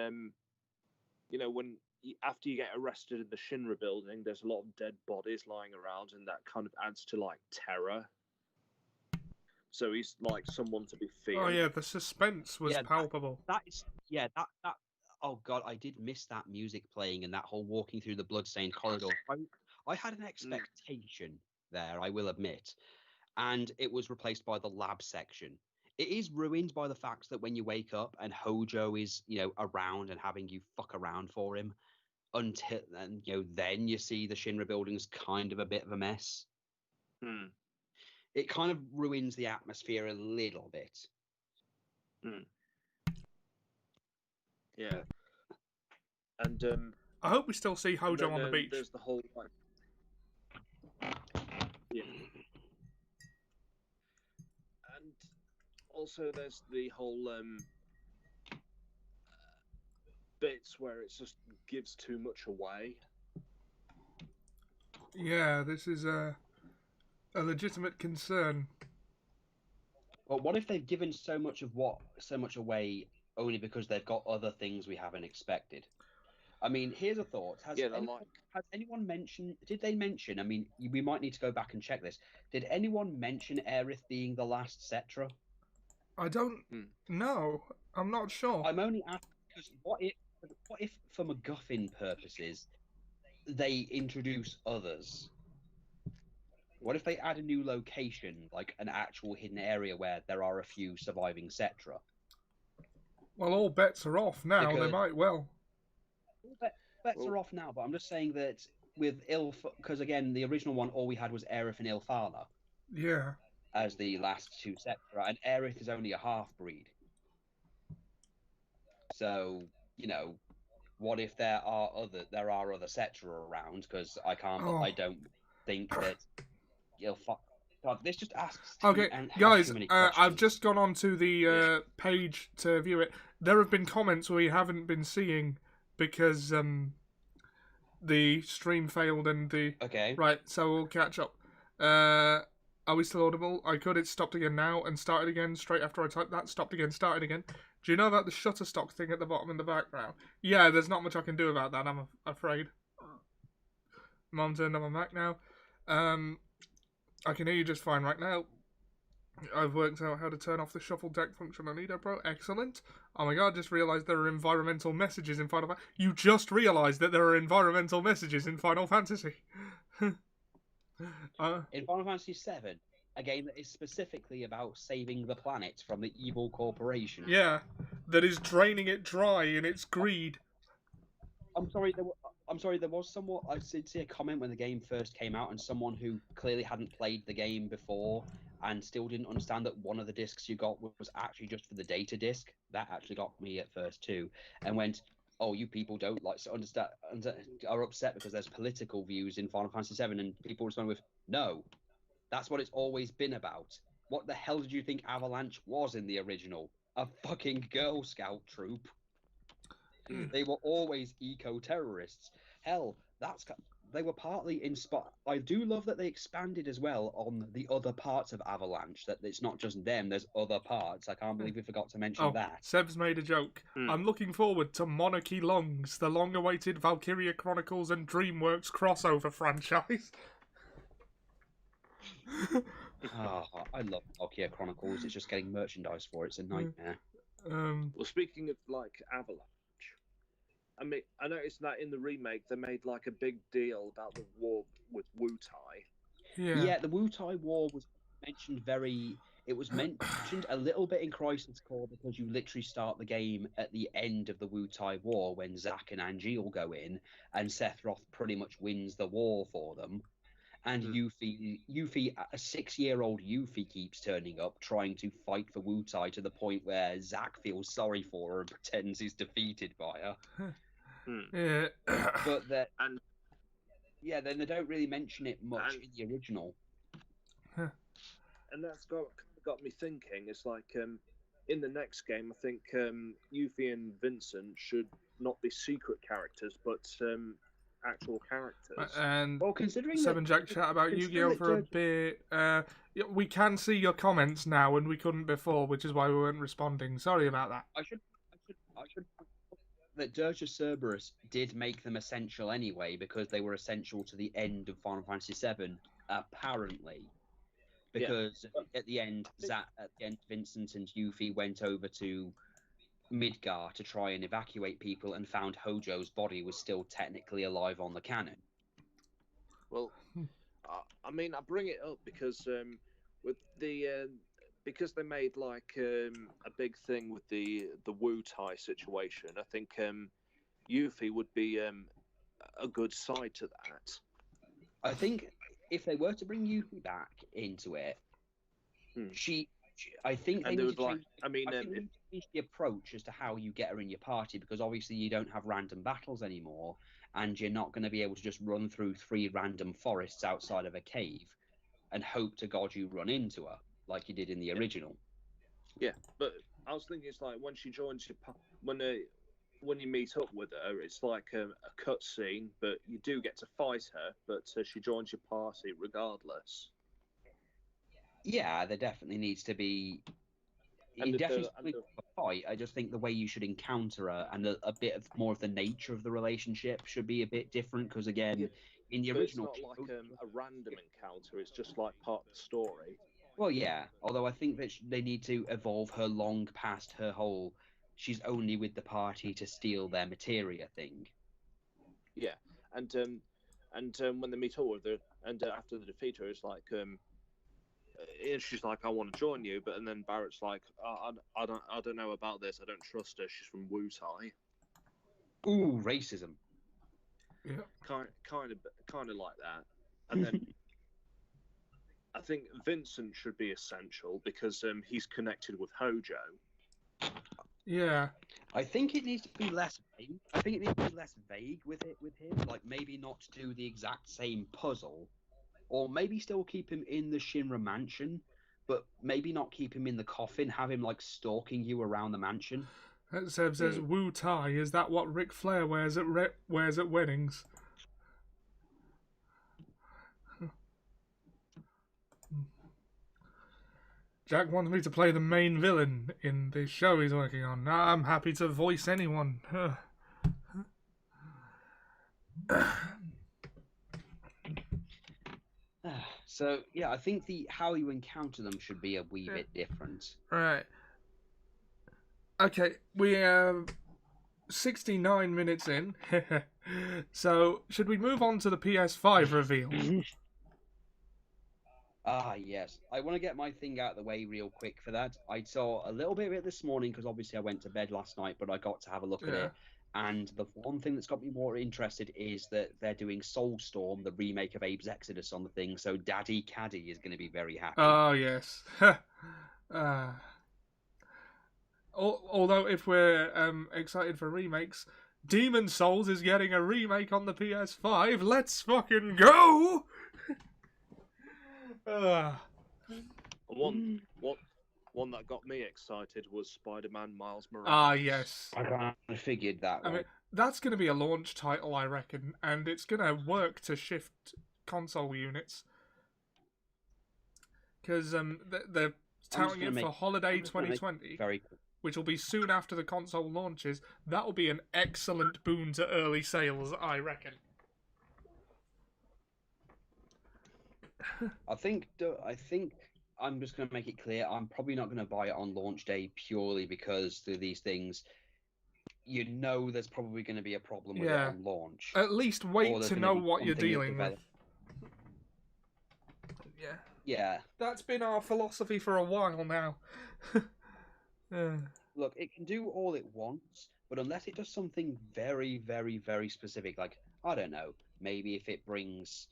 Speaker 2: after you get arrested in the Shinra building, there's a lot of dead bodies lying around, and that kind of adds to like terror. So he's like someone to be feared.
Speaker 1: Oh yeah, the suspense was palpable.
Speaker 3: That. Oh god, I did miss that music playing and that whole walking through the bloodstained corridor. I had an expectation there, I will admit, and it was replaced by the lab section. It is ruined by the fact that when you wake up and Hojo is, around and having you fuck around for him, until then you see the Shinra building's kind of a bit of a mess. It kind of ruins the atmosphere a little bit.
Speaker 2: Yeah. And
Speaker 1: I hope we still see Hojo on the beach.
Speaker 2: There's the whole yeah. And also there's the whole bits where it just gives too much away.
Speaker 1: Yeah, this is a legitimate concern.
Speaker 3: But what if they've given so much away only because they've got other things we haven't expected? I mean, here's a thought. Has anyone mentioned? Did they mention? I mean, we might need to go back and check this. Did anyone mention Aerith being the last Cetra?
Speaker 1: I don't know. I'm not sure.
Speaker 3: I'm only asking because what if, for MacGuffin purposes, they introduce others? What if they add a new location, like an actual hidden area where there are a few surviving Cetra?
Speaker 1: Well, all bets are off now. They might well.
Speaker 3: Bets are off now, but I'm just saying that with because again, the original one, all we had was Aerith and Ilfana.
Speaker 1: Yeah.
Speaker 3: As the last two Cetra, and Aerith is only a half-breed. So, what if there are other Cetra around? Because I don't think that God, this just asks.
Speaker 1: Okay, guys, I've just gone onto the page to view it. There have been comments we haven't been seeing because the stream failed and the...
Speaker 3: Okay.
Speaker 1: Right, so we'll catch up. Are we still audible? It stopped again now and started again straight after I typed that. Stopped again, started again. Do you know about the Shutterstock thing at the bottom in the background? Yeah, there's not much I can do about that, I'm afraid. Mom turned on my Mac now. I can hear you just fine right now. I've worked out how to turn off the shuffle deck function on Edo Pro. Excellent. Oh my god, just realised there are environmental messages in Final Fantasy. You just realised that there are environmental messages in Final Fantasy.
Speaker 3: In Final Fantasy VII, a game that is specifically about saving the planet from the evil corporation.
Speaker 1: Yeah, that is draining it dry in its greed.
Speaker 3: I'm sorry, there was I did see a comment when the game first came out, and someone who clearly hadn't played the game before and still didn't understand that one of the discs you got was actually just for the data disc. That actually got me at first too, and went, "Oh, you people don't like understand, are upset because there's political views in Final Fantasy VII," and people respond with, "No, that's what it's always been about. What the hell did you think Avalanche was in the original? A fucking Girl Scout troop. They were always eco-terrorists. Hell, they were partly inspired. I do love that they expanded as well on the other parts of Avalanche, that it's not just them, there's other parts. I can't believe we forgot to mention that.
Speaker 1: Seb's made a joke. I'm looking forward to Monarchy Longs, the long-awaited Valkyria Chronicles and DreamWorks crossover franchise.
Speaker 3: Oh, I love Valkyria Chronicles. It's just getting merchandise for it. It's a nightmare.
Speaker 2: Well, speaking of like Avalanche, I mean, I noticed that in the remake they made like a big deal about the war with Wutai.
Speaker 3: Yeah, the Wutai War was mentioned it was mentioned a little bit in Crisis Core because you literally start the game at the end of the Wutai War when Zack and Angeal go in, and Sephiroth pretty much wins the war for them. And Yuffie, a 6-year-old Yuffie keeps turning up, trying to fight for Wutai to the point where Zack feels sorry for her and pretends he's defeated by her.
Speaker 1: Yeah.
Speaker 3: But then they don't really mention it much in the original.
Speaker 2: And that's got me thinking. It's like in the next game, I think Yuffie and Vincent should not be secret characters, but actual characters.
Speaker 1: And
Speaker 3: considering
Speaker 1: Seven Jack chat about Yu-Gi-Oh for a bit. We can see your comments now, and we couldn't before, which is why we weren't responding. Sorry about that.
Speaker 3: I should that Dirge of Cerberus did make them essential anyway, because they were essential to the end of Final Fantasy VII, apparently. Because at the end, Vincent and Yuffie went over to Midgar to try and evacuate people and found Hojo's body was still technically alive on the cannon.
Speaker 2: Well, I mean, I bring it up because with the because they made like a big thing with the Wutai situation. I think Yuffie would be a good side to that.
Speaker 3: I think if they were to bring Yuffie back into it, I think they need to change. Change the approach as to how you get her in your party, because obviously you don't have random battles anymore, and you're not going to be able to just run through 3 random forests outside of a cave and hope to God you run into her like you did in the original.
Speaker 2: Yeah, but I was thinking it's like when she joins your when you meet up with her, it's like a cutscene, but you do get to fight her, but she joins your party regardless.
Speaker 3: Yeah, there definitely needs to be. It definitely needs to be a fight. I just think the way you should encounter her and a bit of more of the nature of the relationship should be a bit different, because again, in the original,
Speaker 2: it's not like a random encounter. It's just like part of the story.
Speaker 3: Well, yeah. Although I think that they need to evolve her long past her whole "she's only with the party to steal their materia" thing.
Speaker 2: Yeah, and when they meet up with her, and after the defeat her, it's like she's like, "I want to join you," but and then Barrett's like, I don't know about this. I don't trust her. She's from Wutai.
Speaker 3: Ooh, racism.
Speaker 2: Yeah, kind of like that. And then I think Vincent should be essential because he's connected with Hojo.
Speaker 1: Yeah.
Speaker 3: I think it needs to be less vague. I think it needs to be less vague with him. Like maybe not do the exact same puzzle, or maybe still keep him in the Shinra mansion, but maybe not keep him in the coffin. Have him like stalking you around the mansion.
Speaker 1: Seb says, "Wu Tai, is that what Ric Flair wears at weddings?" Jack wants me to play the main villain in the show he's working on. I'm happy to voice anyone.
Speaker 3: So yeah, I think how you encounter them should be a wee bit different.
Speaker 1: Right. Okay, we are 69 minutes in. So should we move on to the PS5 reveal?
Speaker 3: Yes. I want to get my thing out of the way real quick for that. I saw a little bit of it this morning because obviously I went to bed last night, but I got to have a look at it. And the one thing that's got me more interested is that they're doing Soulstorm, the remake of Abe's Exodus, on the thing. So Daddy Caddy is going to be very happy.
Speaker 1: Oh, yes. Although, if we're excited for remakes, Demon Souls is getting a remake on the PS5. Let's fucking go!
Speaker 2: One that got me excited was Spider-Man Miles Morales.
Speaker 1: Ah, yes.
Speaker 3: I kind of figured that.
Speaker 1: I mean, that's going to be a launch title, I reckon, and it's going to work to shift console units. Because they're touting it for Holiday 2020, which will be soon after the console launches. That'll be an excellent boon to early sales, I reckon.
Speaker 3: I think I'm just going to make it clear, I'm probably not going to buy it on launch day purely because through these things, you know there's probably going to be a problem with it on launch.
Speaker 1: At least wait to know what you're dealing with. Yeah.
Speaker 3: Yeah.
Speaker 1: That's been our philosophy for a while now.
Speaker 3: Look, it can do all it wants, but unless it does something very, very, very specific, like, I don't know, maybe if it brings...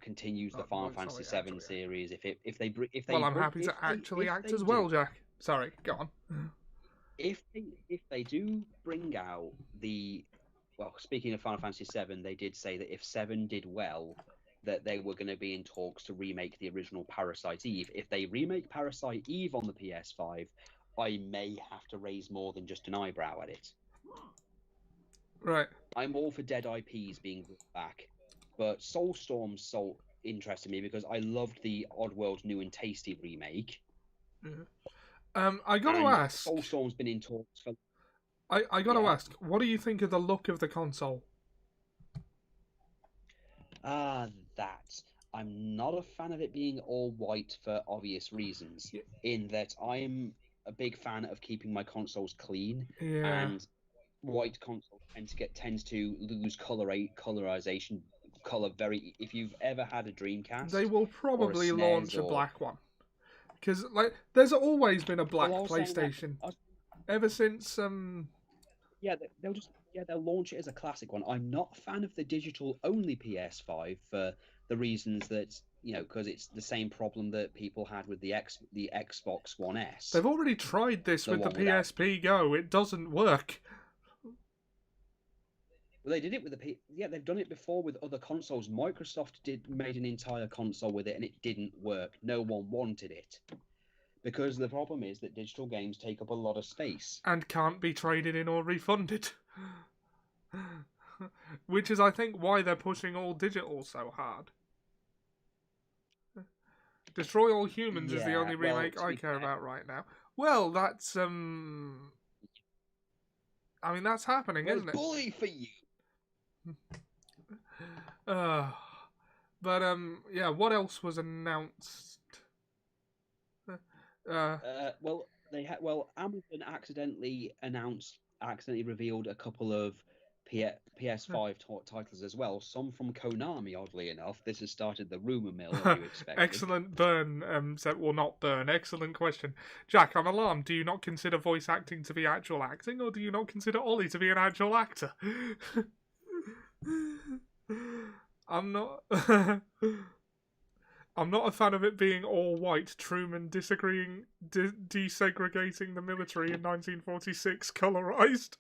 Speaker 3: continues the Final Fantasy VII series. If they
Speaker 1: well, I'm happy to actually act as well, Jack. Sorry, go on.
Speaker 3: If they do bring out speaking of Final Fantasy VII, they did say that if 7 did well, that they were going to be in talks to remake the original Parasite Eve. If they remake Parasite Eve on the PS5, I may have to raise more than just an eyebrow at it.
Speaker 1: Right.
Speaker 3: I'm all for dead IPs being brought back. But Soulstorm interested me because I loved the Oddworld New and Tasty remake.
Speaker 1: I got to ask.
Speaker 3: Soulstorm's been in talks for...
Speaker 1: I got to ask, what do you think of the look of the console?
Speaker 3: I'm not a fan of it being all white for obvious reasons. Yeah. In that I'm a big fan of keeping my consoles clean.
Speaker 1: Yeah.
Speaker 3: And white consoles tends to lose colorization. Color very. If you've ever had a Dreamcast,
Speaker 1: they will probably launch a black one, because there's always been a black PlayStation ever since.
Speaker 3: They'll launch it as a classic one. I'm not a fan of the digital only PS5 for the reasons that because it's the same problem that people had with the Xbox One S.
Speaker 1: They've already tried this with the PSP Go. It doesn't work.
Speaker 3: Well, they did it with they've done it before with other consoles. Microsoft made an entire console with it, and it didn't work. No one wanted it because the problem is that digital games take up a lot of space
Speaker 1: and can't be traded in or refunded. Which is, I think, why they're pushing all digital so hard. Destroy All Humans is the only remake I care about right now. Well, that's I mean, that's happening, isn't it?
Speaker 3: Bully for you.
Speaker 1: But what else was announced?
Speaker 3: Amazon accidentally revealed a couple of PS5 titles as well. Some from Konami, oddly enough. This has started the rumor mill, as you expected.
Speaker 1: Excellent burn. Not burn. Excellent question, Jack. I'm alarmed. Do you not consider voice acting to be actual acting, or do you not consider Ollie to be an actual actor? I'm not. I'm not a fan of it being all white. Truman desegregating the military in 1946, colorized.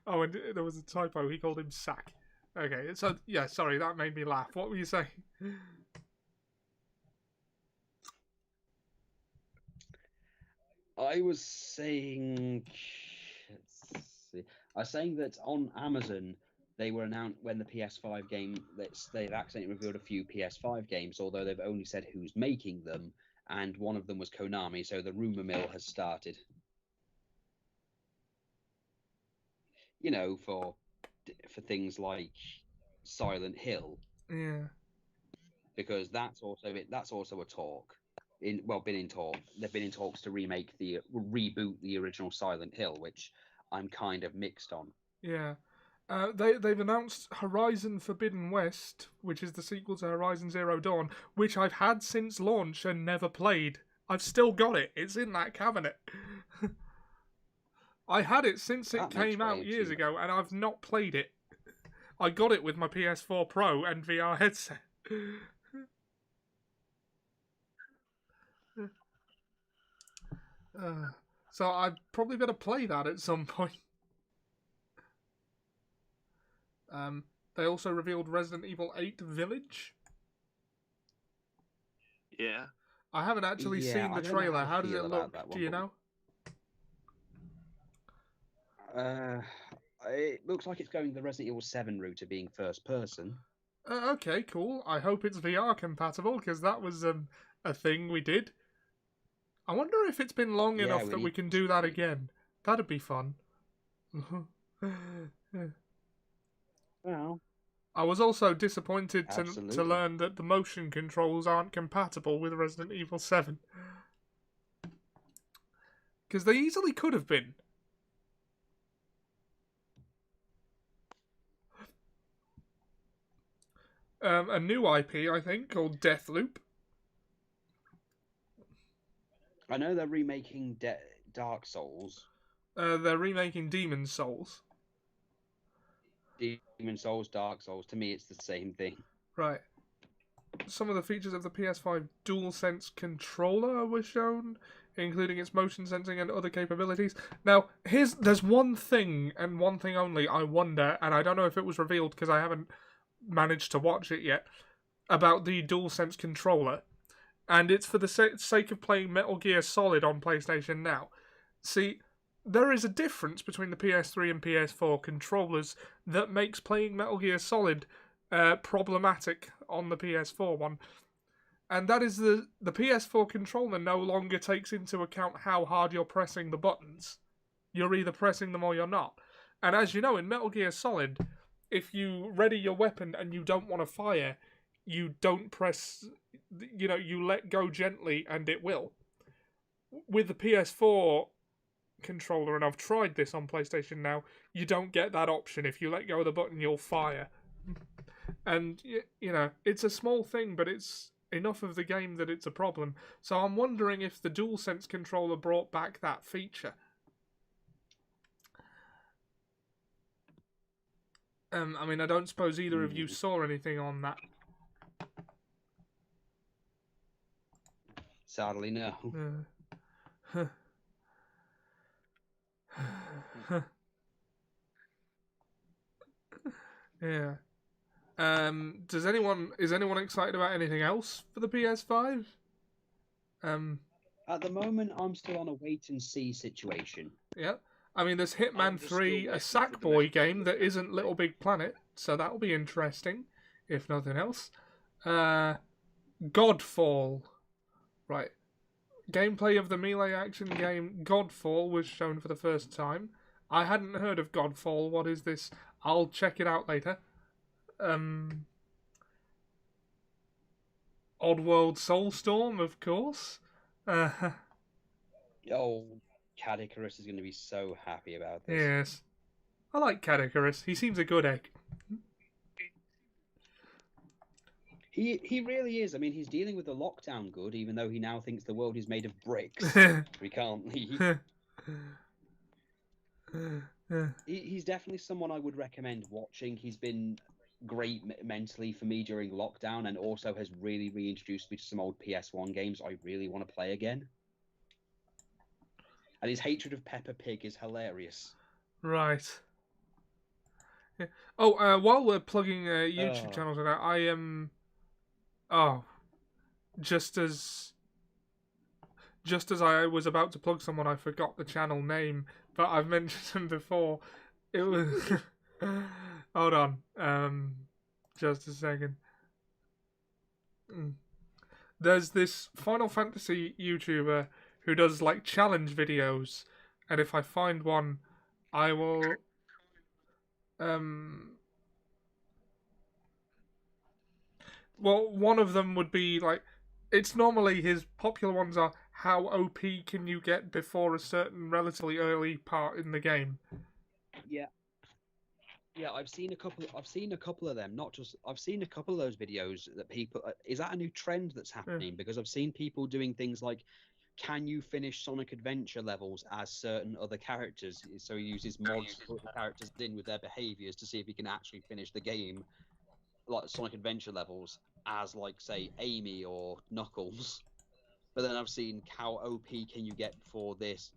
Speaker 1: Oh, and there was a typo. He called him Sack. Okay, so yeah, sorry, that made me laugh. What were you saying?
Speaker 3: I was saying that on Amazon they were announced when the PS5 game. They've accidentally revealed a few PS5 games, although they've only said who's making them, and one of them was Konami. So the rumor mill has started. For things like Silent Hill.
Speaker 1: Yeah.
Speaker 3: Because that's also a talk. Been in talk. They've been in talks to reboot the original Silent Hill, which I'm kind of mixed on.
Speaker 1: Yeah. They've announced Horizon Forbidden West, which is the sequel to Horizon Zero Dawn, which I've had since launch and never played. I've still got it. It's in that cabinet. I had it since it
Speaker 3: That makes
Speaker 1: came out
Speaker 3: way
Speaker 1: years
Speaker 3: too
Speaker 1: ago, and I've not played it. I got it with my PS4 Pro and VR headset. So I probably better play that at some point. They also revealed Resident Evil 8 Village.
Speaker 2: Yeah.
Speaker 1: I haven't actually
Speaker 3: Yeah,
Speaker 1: seen
Speaker 3: I
Speaker 1: the
Speaker 3: don't know
Speaker 1: trailer.
Speaker 3: how to
Speaker 1: How does
Speaker 3: feel
Speaker 1: it
Speaker 3: about
Speaker 1: look?
Speaker 3: that
Speaker 1: Do
Speaker 3: one,
Speaker 1: you
Speaker 3: but-
Speaker 1: know?
Speaker 3: It looks like it's going the Resident Evil 7 route of being first person.
Speaker 1: Okay, cool. I hope it's VR compatible, because that was a thing we did. I wonder if it's been long
Speaker 3: Yeah,
Speaker 1: enough
Speaker 3: we
Speaker 1: that we
Speaker 3: need
Speaker 1: can
Speaker 3: to
Speaker 1: do that
Speaker 3: see.
Speaker 1: again. That'd be fun.
Speaker 3: Well,
Speaker 1: I was also disappointed to
Speaker 3: absolutely.
Speaker 1: learn that the motion controls aren't compatible with Resident Evil 7. Because they easily could have been. A new IP, I think, called Deathloop.
Speaker 3: I know they're remaking Dark Souls.
Speaker 1: They're remaking Demon's Souls.
Speaker 3: Demon Souls, Dark Souls. To me, it's the same thing.
Speaker 1: Right. Some of the features of the PS5 DualSense controller were shown, including its motion sensing and other capabilities. Now, there's one thing, and one thing only, I wonder, and I don't know if it was revealed because I haven't managed to watch it yet, about the DualSense controller. And it's for the sake of playing Metal Gear Solid on PlayStation Now. See, there is a difference between the PS3 and PS4 controllers that makes playing Metal Gear Solid problematic on the PS4 one. And that is the PS4 controller no longer takes into account how hard you're pressing the buttons. You're either pressing them or you're not. And as you know, in Metal Gear Solid, if you ready your weapon and you don't want to fire, you don't press, you let go gently and it will. With the PS4 controller, and I've tried this on PlayStation Now, you don't get that option. If you let go of the button, you'll fire. And, it's a small thing, but it's enough of the game that it's a problem. So I'm wondering if the DualSense controller brought back that feature. I don't suppose either of you saw anything on that.
Speaker 3: Sadly, no.
Speaker 1: Yeah. Is anyone excited about anything else for the PS5?
Speaker 3: At the moment, I'm still on a wait and see situation.
Speaker 1: Yeah. There's
Speaker 2: I'm
Speaker 1: Hitman
Speaker 2: just still
Speaker 1: 3,
Speaker 2: waiting
Speaker 1: a
Speaker 2: for the
Speaker 1: Sackboy
Speaker 2: next
Speaker 1: game that
Speaker 2: Fantasy
Speaker 1: isn't Little Big Planet, so that'll be interesting, if nothing else. Godfall. Right. Gameplay of the melee action game Godfall was shown for the first time. I hadn't heard of Godfall. What is this? I'll check it out later. Oddworld Soulstorm, of course.
Speaker 3: Oh, Cad Icarus is going to be so happy about this.
Speaker 1: Yes. I like Cad Icarus. He seems a good egg.
Speaker 3: He really is. He's dealing with the lockdown good, even though he now thinks the world is made of bricks. We can't leave. He's definitely someone I would recommend watching. He's been great mentally for me during lockdown, and also has really reintroduced me to some old PS1 games I really want to play again. And his hatred of Peppa Pig is hilarious.
Speaker 1: Right. Yeah. Oh, while we're plugging YouTube channels, I am. Just as I was about to plug someone, I forgot the channel name, but I've mentioned them before. It was. Hold on. Just a second. There's this Final Fantasy YouTuber who does challenge videos, and if I find one, I will. Well, one of them would be it's normally his popular ones are how OP can you get before a certain relatively early part in the game.
Speaker 3: Yeah, I've seen a couple of them. I've seen a couple of those videos that people. Is that a new trend that's happening? Because I've seen people doing things like can you finish Sonic Adventure levels as certain other characters? So he uses mods to put the characters in with their behaviors to see if he can actually finish the game, like Sonic Adventure levels, as like say Amy or Knuckles. But then I've seen how OP can you get before this,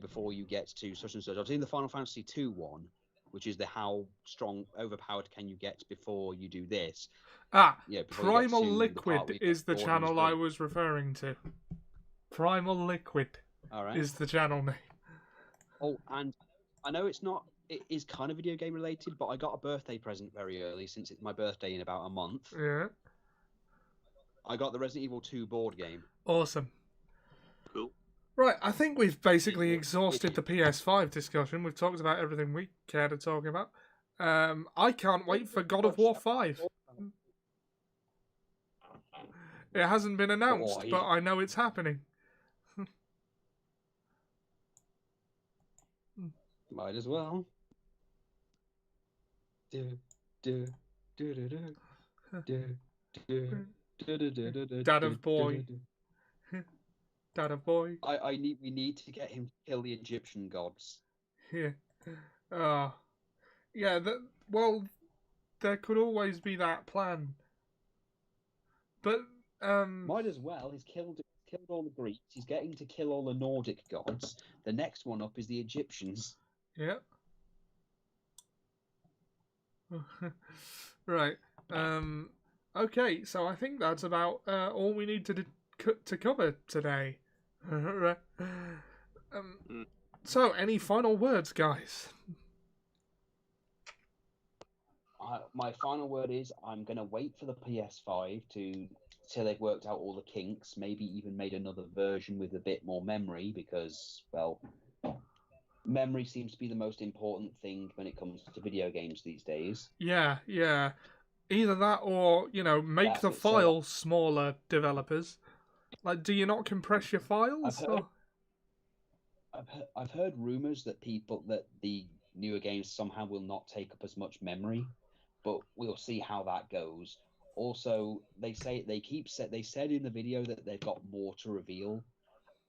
Speaker 3: before you get to such and such. I've seen the Final Fantasy II one, which is the how strong overpowered can you get before you do this.
Speaker 1: Ah,
Speaker 3: Before
Speaker 1: Primal
Speaker 3: you get to the part where
Speaker 1: Liquid
Speaker 3: you get
Speaker 1: is the
Speaker 3: Gordon's
Speaker 1: channel I
Speaker 3: ring.
Speaker 1: was referring to. Primal Liquid
Speaker 3: All right.
Speaker 1: is the channel name.
Speaker 3: Oh, and I know it is kind of video game related, but I got a birthday present very early since it's my birthday in about a month.
Speaker 1: Yeah.
Speaker 3: I got the Resident Evil 2 board game.
Speaker 1: Awesome.
Speaker 2: Cool.
Speaker 1: Right, I think we've basically exhausted the PS5 discussion. We've talked about everything we care to talk about. I can't wait for God of War 5. It hasn't been announced,
Speaker 3: Boy.
Speaker 1: but I know it's happening.
Speaker 3: Might as well.
Speaker 1: Dad of boy. Dad of boy.
Speaker 3: We need to get him to kill the Egyptian gods.
Speaker 1: Yeah. Yeah, well, there could always be that plan. But,
Speaker 3: Might as well. He's killed all the Greeks. He's getting to kill all the Nordic gods. The next one up is the Egyptians.
Speaker 1: Yeah. Right. Okay, so I think that's about all we need to cover today. So, any final words, guys?
Speaker 3: My final word is I'm going to wait for the PS5 till they've worked out all the kinks, maybe even made another version with a bit more memory, because, well, memory seems to be the most important thing when it comes to video games these days.
Speaker 1: Yeah. Either that or, make the files smaller, developers. Like, do you not compress your files?
Speaker 3: I've heard rumors that the newer games somehow will not take up as much memory, but we'll see how that goes. Also, they said in the video that they've got more to reveal.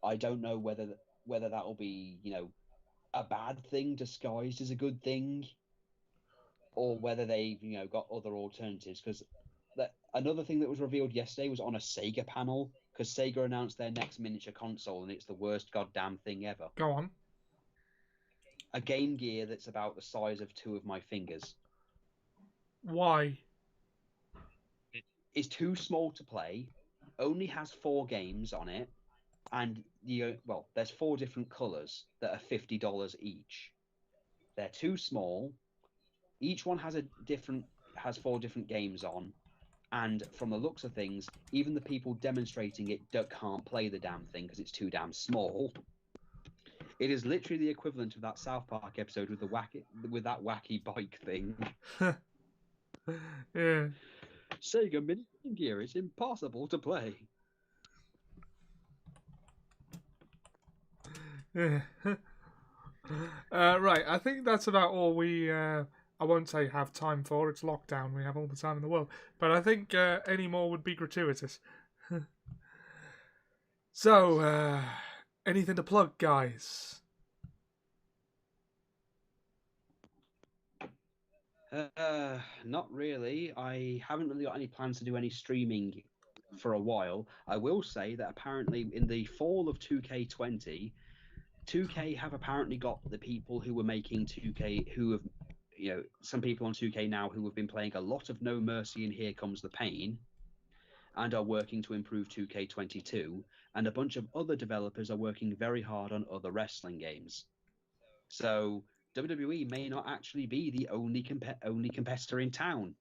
Speaker 3: I don't know whether that will be, a bad thing disguised as a good thing, or whether they've, got other alternatives. Because another thing that was revealed yesterday was on a Sega panel, because Sega announced their next miniature console, and it's the worst goddamn thing ever.
Speaker 1: Go on.
Speaker 3: A Game Gear that's about the size of two of my fingers.
Speaker 1: Why?
Speaker 3: It's too small to play, only has 4 games on it, and there's 4 different colours that are $50 each. They're too small. Each one has 4 different games on, and from the looks of things, even the people demonstrating it can't play the damn thing because it's too damn small. It is literally the equivalent of that South Park episode with that wacky bike thing.
Speaker 1: Yeah.
Speaker 3: Sega Mini Gear is impossible to play.
Speaker 1: Yeah. Right, I think that's about all we, I won't say have time for, it's lockdown, we have all the time in the world, but I think any more would be gratuitous. So, anything to plug, guys?
Speaker 3: Not really. I haven't really got any plans to do any streaming for a while. I will say that apparently in the fall of 2K20, 2K have apparently got the people who were making 2K, who have, some people on 2K now who have been playing a lot of No Mercy and Here Comes the Pain, and are working to improve 2K22, and a bunch of other developers are working very hard on other wrestling games. So WWE may not actually be the only competitor in town.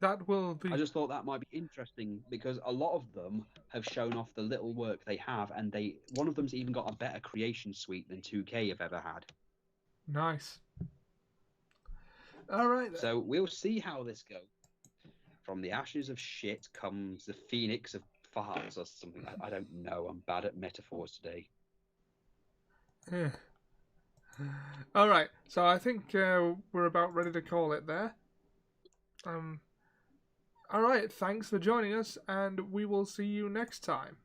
Speaker 1: That will be...
Speaker 3: I just thought that might be interesting, because a lot of them have shown off the little work they have, and one of them's even got a better creation suite than 2K have ever had.
Speaker 1: Nice. All right.
Speaker 3: So we'll see how this goes. From the ashes of shit comes the phoenix of farts or something. I don't know. I'm bad at metaphors today.
Speaker 1: Yeah. All right. So I think we're about ready to call it there. All right. Thanks for joining us, and we will see you next time.